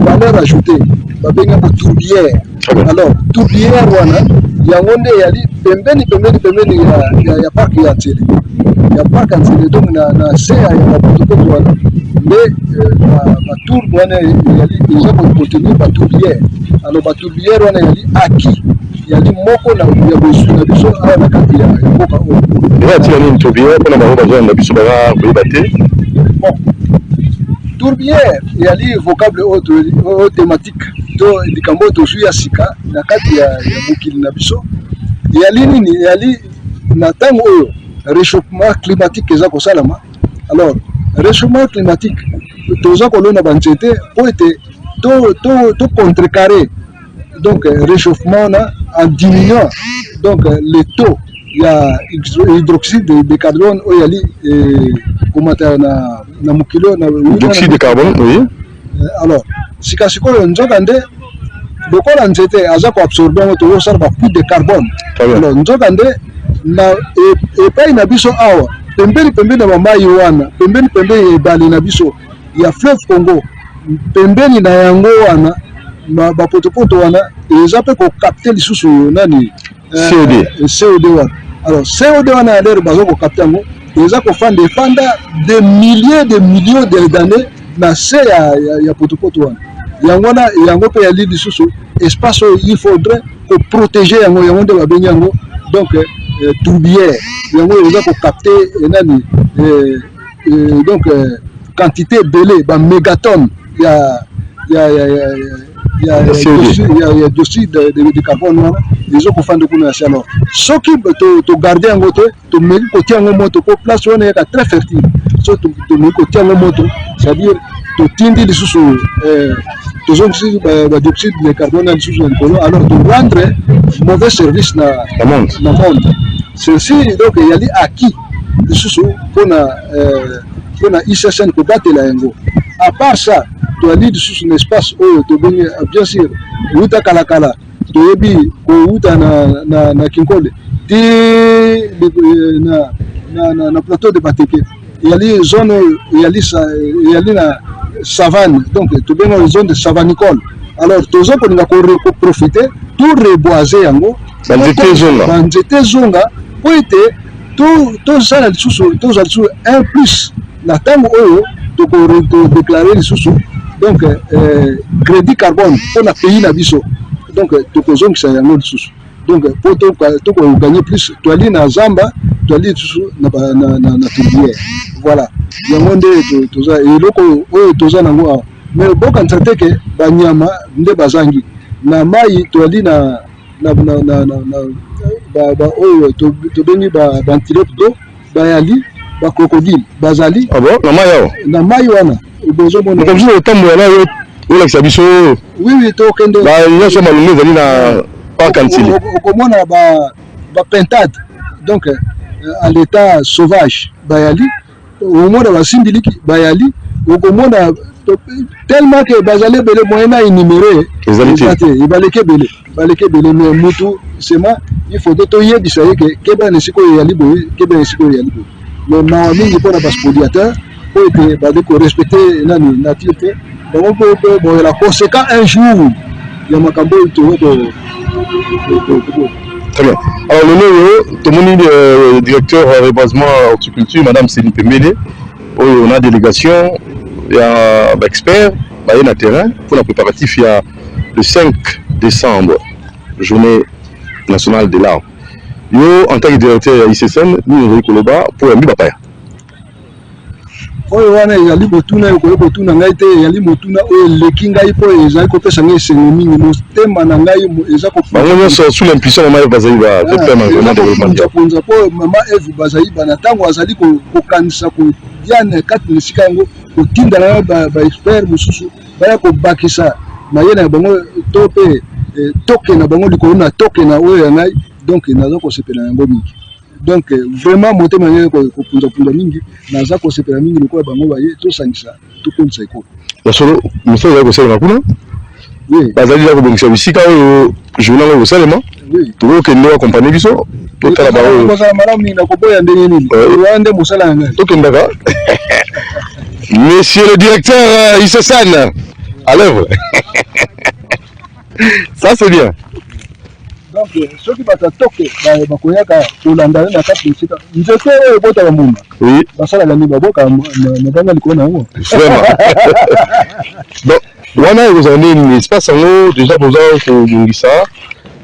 valeur ajoutée babenga ko tourbière. Alors tourbière wana yango nde yali pembeni ya parc ya Antilly. Ya parc Antilly donc na se ya bapoto wana mais ba tour wana yali déjà ko contenir ba tourbière. Alors ba tourbière wana yali aki yali moko na ya bosu na biso ala na kati ya mboka oyo.
Et tu as une tourbière pour la maroc na biso bara ko baté.
Bon. Tourbière, il y a les vocables thématiques. to likambo tozwi ya sika na kati ya mokili na biso yali nini yali na ntango oyo réchauffement climatique eza kosalama. Alors réchauffement climatique toza kolona banzete po ete to contrecarrer donc réchauffement na en diminuant donc le taux ya hydroxyde de carbone oyo yali komata na mokilo na
dioxyde de carbone, oui.
Alors sika sikoyo nzoka nde lokola nzete aza koabsorbe yango tozosala bapude de carbone. Alors nzoka nde na epai na biso awa pembeni na bamai wana pembeni ya ebale na biso ya fleuve Congo pembeni na yango wana bapotopoto wana eza mpe kokapte lisusu nani CO2 wana. Alors CO2 wana ya lere baza kokapte yango eza kofanda efanda de millions d'années na se ya potopoto wana yango mpe yali lisusu espace oyo il faudrait koprotéger yango nde babengi yango donc tourbière yango eza kokapte nani donc quantité ebele bamégatonne ya dioxyde de carbone wana ezo kofanda kuna ya se. Alors soki togarde yango te tomeki kotia yango moto po place wana eyaka très fertile, so tomeki kotia yango moto c'est-à-dire totindi lisusu tozongisi badioxyde de carbone na lisusu na likolo, alors torendre mauvais service na monde. Ceci donc yali acquis lisusu mpona ICSN kobatela yango. À part ça toali lisusu na espace oyo tobengi bien sûr wuta kalakala toyebi kowuta na Kinkole ti na plateau de Bateke yali zone yali na savane, donc tobenga zone de savanicole. Alors tozo koninga ko profiter tout reboiser yango banzete zonga po ete tozala lisusu un plus na ntango oyo tokodéclare lisusu donc crédit carbone mpona pays na biso, donc tokozongisa yango lisusu donc po tokoganye plus toali na zamba toali lisusu na tourbière. Voilà yango nde toza eloko oyo toza nango awa. Mais bokanisa te ke banyama nde bazangi na mai toali na oyo tobengi bantilope d'eau bayali crocodile bazali na mai wana bozomona oui tokende
nyonso malungu ezali na parc antili
okomona bapintade donc à l'état sauvage bayali okomona basimbiliki bayali okomona tellement que bazali ebele moyen na énuméré baleke ebele mais mutu sema il faut toyebisa ye kebana esika oyo eyali boye kebana esika oyo eyali boye. Mais mawa mingi mpona baspoliateur po ete bali korespecte nani nature te bango mpe boyela conséquent un jour ya makambo oyo
Très bien. Alors le nom, tout le monde directeur reboisement horticulture, Madame Céline Pembele, on a délégation, il y a experts, il y a un terrain pour le préparatif, il y a le 5 décembre, journée nationale de l'arbre. Yo, en tant que directeur ICSN, nous avons Koloba pour un bipapaya.
oyo wana ezali botuna oyo botuna ngai te ezali motuna oyo leki ngai po ezali kopesa ngai esengo mingi motema na ngai eza
bango nyonso sous l'impulsion mama Eve bazali
bapunza po mama Eve bazali bana ntango azali kokanisa kodiana kati na esika yango kotinda na baexpert mosusu baya kobakisa mayele na bango to mpe toke na bango likolo na toke na oyo ya ngai, donc naza kosepela yango mingi. Donc vraiment motema ngai kopunza mingi naza kosepela mingi lokola bango baye tosangisa tokonisa ekolo
basolo mosala ya kosalema kuna bazali ya kobongisa bisika oyo journal oyo kosalema tokokende akompane biso totala bao
kozala malamu nini nakoboya ndenge nini wana nde mosala ya ngai
tokendaka. Monsieur le directeur ICSN à l'œuvre. Ça c'est bien.
Donc ceux qui battent toquer bakoyaka kolanda na kati sika nzete oyo bota mbuma
oui
basala la mibaboka na banga likona nango
vraiment. Donc wana vous avez un espace en déjà besoin que ngisa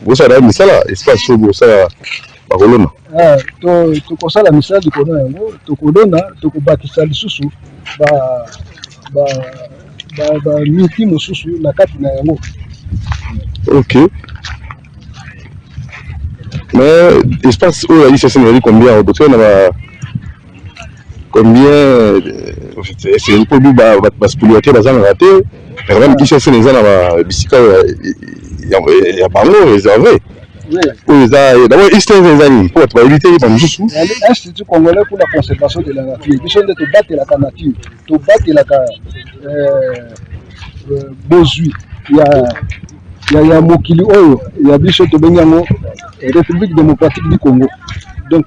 vous ça là misala espace où ça bakolona
to kosala misala likona yango to kolona to kobakisa lisusu ba miti mosusu na kati na yango
Ok. Mais espace où il y a combien c'est le produit parce que il y a raté mais même qui cherche les gens là bisika il y a pas non réservé. Oui, d'abord il y a des pour éviter les bambous.
L'Institut congolais pour la conservation de la nature. Ils sont de tout battre la nature, tout battre la bozui. Il y a Mokili Oyo, il y a Bicho Tobenyango, République démocratique du Congo. Donc,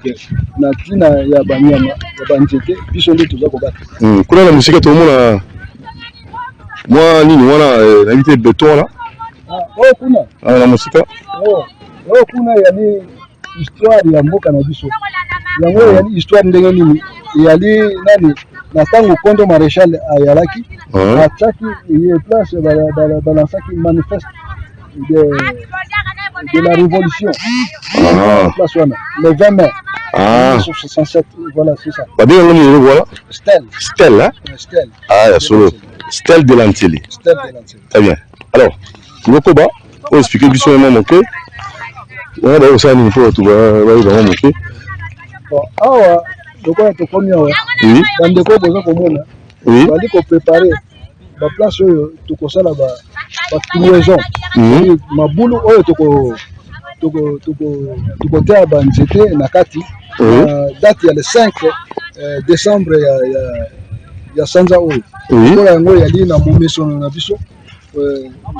Natina, il y a Banyama, il y a Banjete, Bicho de tout ça pour battre.
Comment la musique tout le monde moi, Nini, invité béton là.
Oh, kuna.
La musique.
Oh, kuna, il y a une histoire de Mboka na Bicho. Il y a une histoire de Nini. Il y a une Natango Kondo Maréchal Ayalaki, Ataki, il est place Balansaki manifeste de la révolution. Le 20 mai 1967, voilà, c'est ça.
Voilà.
Stèle.
Stèle, hein?
Stèle.
Ah, solo. Stèle de l'Antille.
Stèle de l'Antille.
Très bien. Alors, Lokoba, on va expliquer visuellement mon cœur. On va aussi aller pour tout va mon cœur.
Bon, ah, donc on est combien?
Oui.
Dans des cours, besoin comme on a.
Oui.
On va dire qu'on prépare la place tout comme ça là-bas. Pour raison. Ma boule, tout côté à Banjete, Nakati. Date il y a le 5 décembre, il y a Sanza Oyo. Oui. Il y a une maison na biso.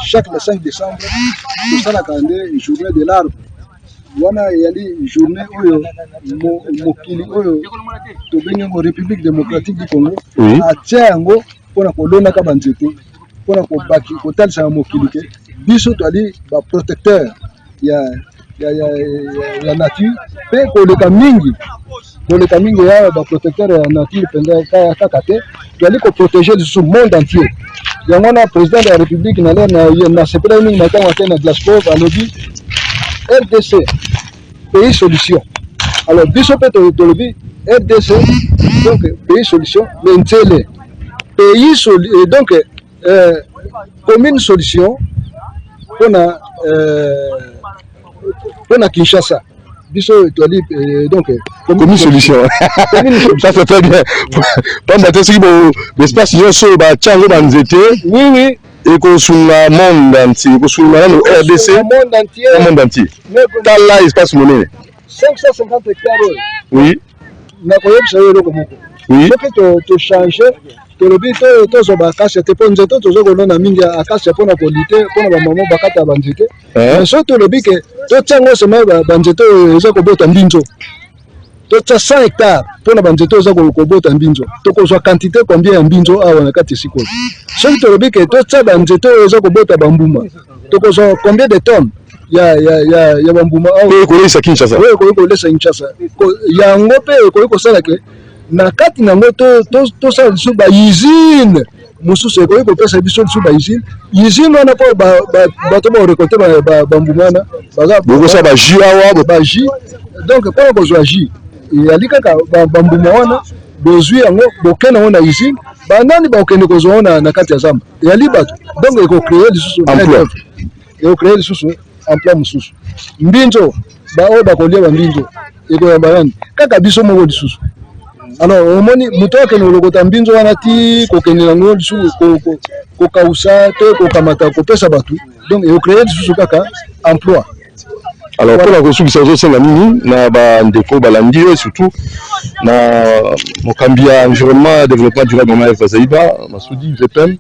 Chaque le 5 décembre, tout ça là quand une journée de l'arbre. Wana yali journée oyo mokili oyo to benga mo République démocratique du Congo atia yango pona kolona ka banzete pona ko baki ko talisa mokili ke biso to ali ba protecteur ya nature pe ko leka mingi ya ba protecteur ya nature penga ka te to ali ko protéger le monde entier yango na président de la République na sepela mingi matanga tena Glasgow alobi RDC, pays solution. Alors, Bishop Tolobi, RDC, donc pays solution, l'Intélé, pays solution, donc commune solution, pour la Kinshasa. Bishop Tolobi, donc
commune solution. Ça fait très bien. Pendant que c'est bon, l'espace, il y a ce bâtiment dans les étés.
Oui.
Et qu'on sur le monde entier, qu'on sur le RDC, le monde entier. Dans là, il se passe monnaie.
550 hectares.
Oui.
Oui. Tu changes, tu le dis, tu as un casse, tu peux nous dire, tu as un mingi à casse pour la qualité, pour la maman, bakata banjete. Mais surtout le dit que tu as un seul banjete, ils ont un binjo. Tu as 100 hectares pour la banjete, ils ont un binjo. Tu as une quantité combien de binjo à la carte ici. Ce qui te dit que tu as banjete, ils ont un bambouma. Tu as combien de tonnes? Il y a bambouma.
Oui, il y a Kinshasa.
Oui, il y a Kinshasa. Il y a un peu de na kati na moto to sa biso ba usine mususu ko pesa biso ba usine wana po ba to ba récolter ba mbumana
ba sa ba jus awa
ba jus donc pour ko zo jus et ali kaka ba mbuma wana bozui yango bokena wana usine ba nani ba okende ko zo na kati ya zamba et ali bato donc ko créer lisusu emploi et ko créer lisusu emploi mususu mbinzo ba o ba ko lia ba mbinzo et ko ya barani kaka biso mo lisusu. Alors, au moment où nous avons le côté mbinzo wanati kokeni nango lisu ko kausa te ko kamata ko pesa batu donc et créer lisu kaka emploi.
Alors pour la construction ça c'est la mini na ba ndeko balandi et surtout na mokambia environnement développement durable na FAZAIBA Masudi VPM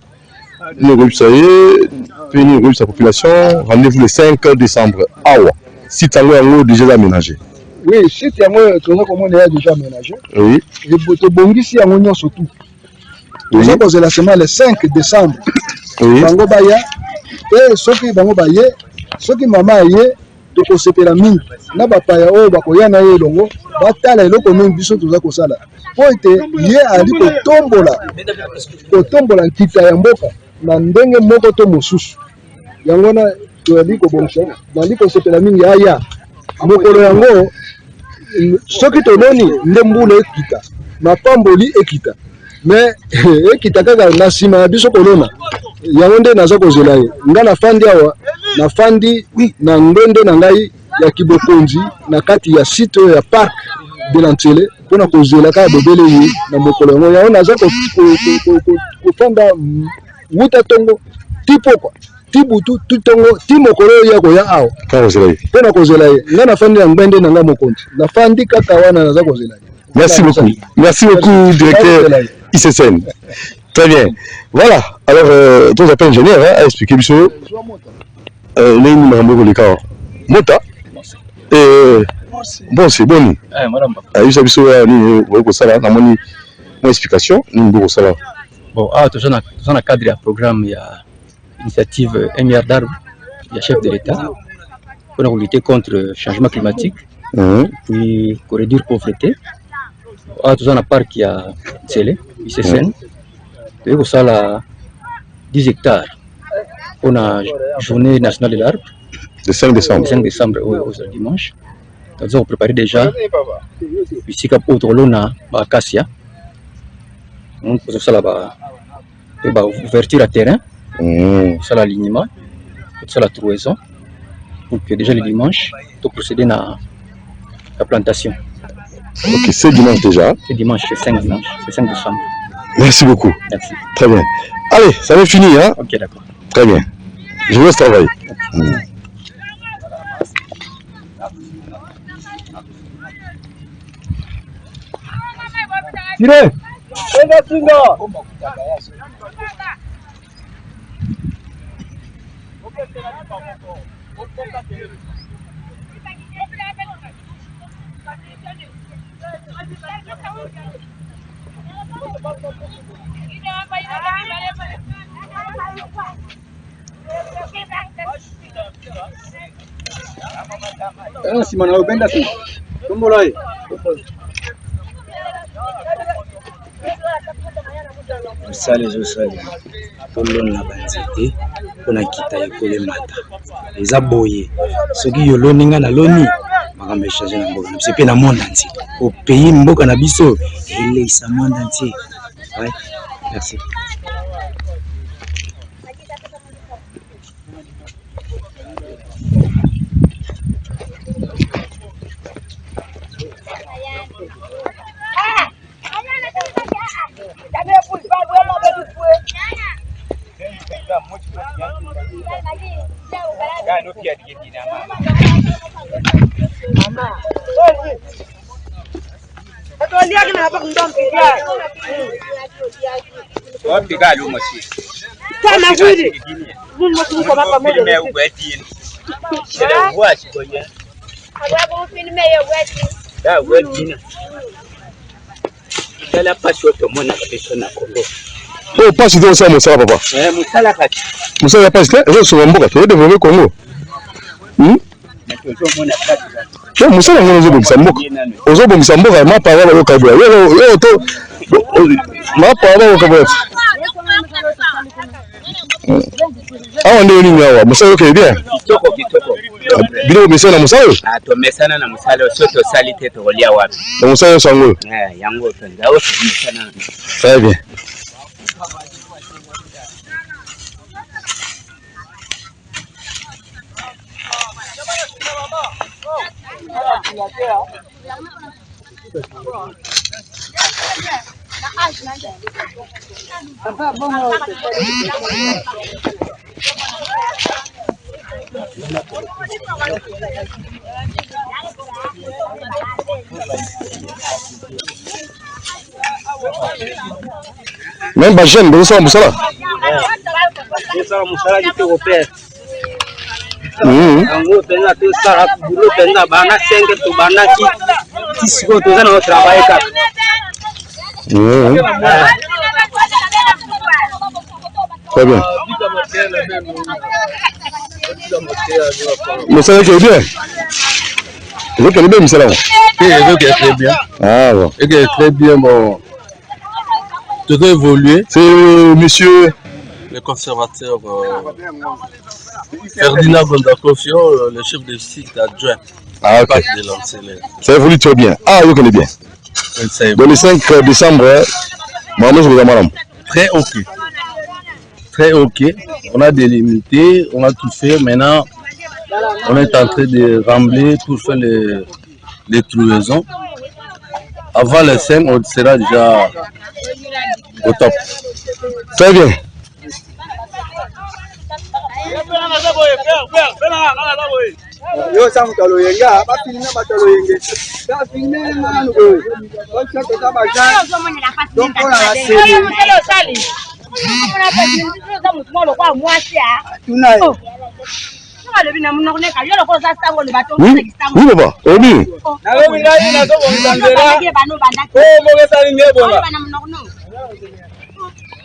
le groupe ça y est fini groupe sa population rendez-vous le 5 décembre awa site yango déjà aménagé.
Oui, site yango toza komona ya déjà aménagé.
Oui.
Et to bongisi yango nyonso tout. Toza kozela sema le 5 décembre.
Oui.
Bango baya et soki bango baye soki mama ye to kosepela mingi na bapaya oyo bakoya na ye longo batala eloko mingi biso toza kosala po ete ye ali kotombola nkita ya mboka na ndenge moko to mosusu yango na toyali kobongisa bali kosepela mingi aya mokolo yango soki toloni nde mbula ekita mapamboli ekita mais ekita kaka na nsima ya biso kolona yango nde naza kozela ye nga nafandi awa nafandi na ngende na ngai ya kibokonzi na kati ya site ya parc de l'Antiele mpona kozela kaka bobele ye na mokolo yango yango naza kofanda wuta tongo ti pokwa ti butu ti tongo ti mokolo oyo ya koya awa mpona kozela ye nga nafandi na ngende na nga mokonzi nafandi kaka wana naza kozela ye.
Merci beaucoup, directeur ICCN. Très bien. Voilà. Alors, ton appel ingénieur a expliqué monsieur. Mota. Bon, c'est bon. Il y a une explication.
Bon, tout ça dans le cadre du programme, il y a l'initiative 1 milliard d'arbres, il y a chef de l'État pour lutter contre le changement climatique, puis pour réduire la pauvreté. Tout ça dans le parc, il y a Tsele, ICCN, et pour ça, 10 hectares. On a journée nationale de l'arbre.
Le 5 décembre.
Le 5 décembre au dimanche. Nous avons préparé déjà. Ici, autour de l'on a Acacia. On peut ça là-bas. Ouverture à terrain. Ça l'alignement. Ça la trouaison. Donc déjà le dimanche, pour procéder à la plantation.
Ok, c'est dimanche déjà.
C'est dimanche, c'est 5 dimanche, c'est 5 décembre.
Merci beaucoup.
Merci.
Très bien. Allez, ça va finir, hein?
Ok, d'accord.
Très bien. Je vous laisse travailler.
Tirez! Simana upenda si tumbola hii
musale zosali tolona banzete mpona kita ekole mata eza boye soki yoloni nga naloni makambo echange na mboka na biso mpe na monde entier opeyi mboka na biso eleisa monde entier. Ouais, merci.
Oh, pas si ça, Moussa, papa. Moussa, pas si tu es mboka, tu es développé Congo. Moussa, on a besoin de mboka. Ozo bongisa mboka, ma parole au Kabwa. Yo, to. Ma parole au Kabwa. Ah, on est venu là, Moussa, ok, bien. Bilo mesa na Moussa.
Ah, to mesa na Moussa, soto salite to rolia wapi.
Moussa yo sango.
Yango to ndao mesa na.
Très bien. Même pas jeune, mais ça, Moussa là.
Ça, Moussa là, au père. Yango penza to sara bulo penza bana 5 to bana ki siko to zana travailler ka.
Très bien. Moussa est bien. Vous connaissez bien Moussa là?
Oui, il est très bien.
Ah bon.
Il est très bien, bon. Tout a évolué.
C'est monsieur
le conservateur Ferdinand Gondakofio, le chef de site adjoint.
Ah, ok.
De
ça évolue très bien. Ah, vous connaissez bien. Donc le 5 décembre,
Très ok. Très ok. On a délimité, on a tout fait. Maintenant, on est en train de rembler pour faire les trouaisons. Avant le 5, on sera déjà au top.
Très bien. Oui, papa.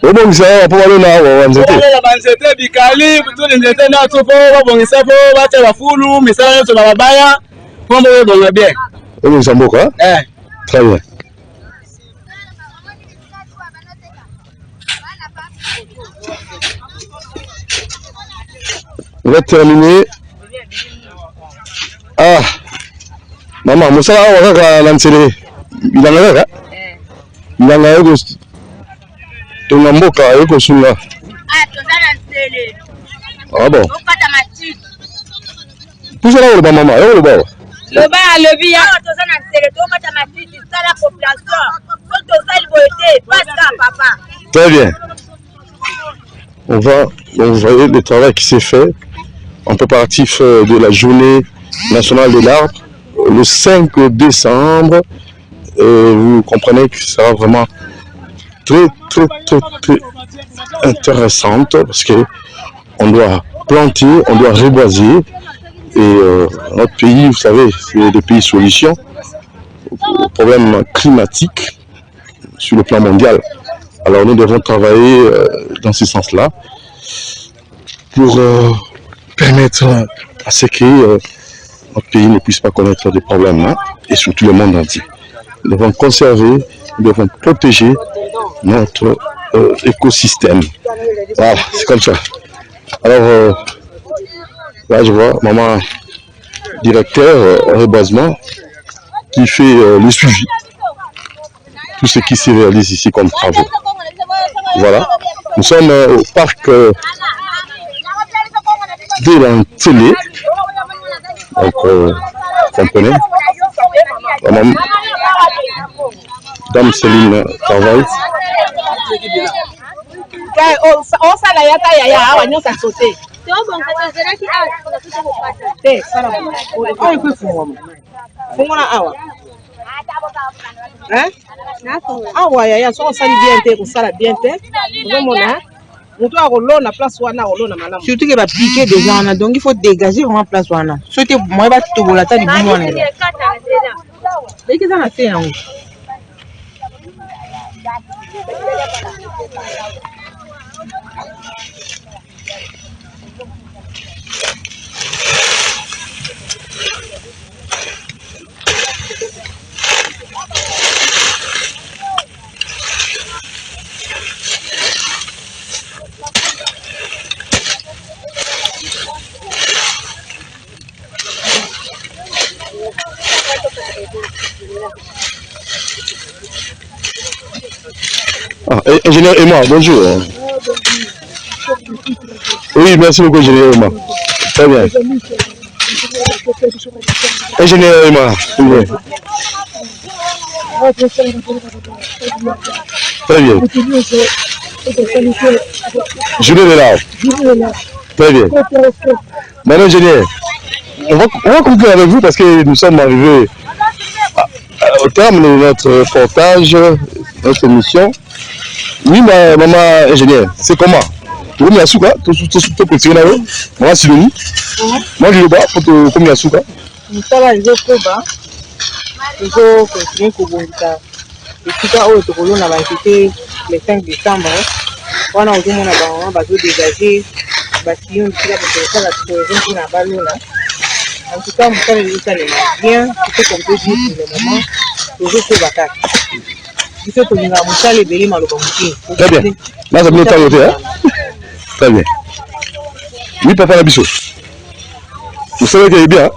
obongisa po balona wanzete
banzete bikali butuli nzete na tupo babongisa po bacha bafulu misala yoto na babaya pombo bonga bien
obongisa mboka très bien. On va terminer. Ah, maman, Moussa, on va lancer. Il en a là. Il en a eu. Tu n'as pas eu que celui-là.
Ah, tu as lancé.
Ah bon. Pousse là, le maman, le bas.
Le bas, le bien. Tu as lancé. Tu as lancé. C'est ça la population. Faut que ça il vote. Pas ça, papa.
Très bien. On va envoyer le travail qui s'est fait en préparatif de la journée nationale de l'arbre le 5 décembre. Vous comprenez que ça sera vraiment très intéressante parce que on doit planter, on doit reboiser et notre pays, vous savez, c'est des pays solutions aux problèmes climatiques sur le plan mondial. Alors nous devons travailler dans ce sens-là pour permettre à ce que notre pays ne puisse pas connaître des problèmes et surtout le monde entier. Nous devons conserver, nous devons protéger notre écosystème. Voilà, c'est comme ça. Alors là je vois maman directeur reboisement qui fait le suivi. Tout ce qui se réalise ici comme travaux. Voilà, nous sommes au parc de l'Antélé. Donc, comprenez, Dame Céline travaille.
Ah ouais, ya so sali bien te ko sala bien te. Vraiment mutu a kolona place wana kolona malamu. Surtout que ba piquer déjà on a donc il faut dégager vraiment place wana. Sote moi ba tobola ta di bumu wana. Deki za na fait yango.
Ah, ingénieur Emma, bonjour. Oui, merci beaucoup, ingénieur Emma. Très bien. Ingénieur Emma, s'il vous plaît. Très bien. Journée de l'arbre. Très bien. Madame ingénieur, on va conclure avec vous parce que nous sommes arrivés au terme de notre reportage, notre émission. Oui, maman ingénieur, c'est comment? Tu veux souka? Tu continues là? Moi, c'est lui. Moi, je vais pas pour te combien souka?
Ça va, ils ont pas. Ils ont continué pour bon ça. Et tout ça, au Tokolo, on a été le 5 décembre. On a aussi mon abonnement, bateau dégagé, bâtiment, tout ça, pour faire la tourisme qui n'a pas là. En tout cas, ça les bien. C'est comme tu dis pour le moment. Toujours c'est bataille. Il faut que nous avons les délais malheureux.
Très bien. Là, ça me fait hein? Très bien. Oui, papa Labisso. Vous savez qu'il est bien.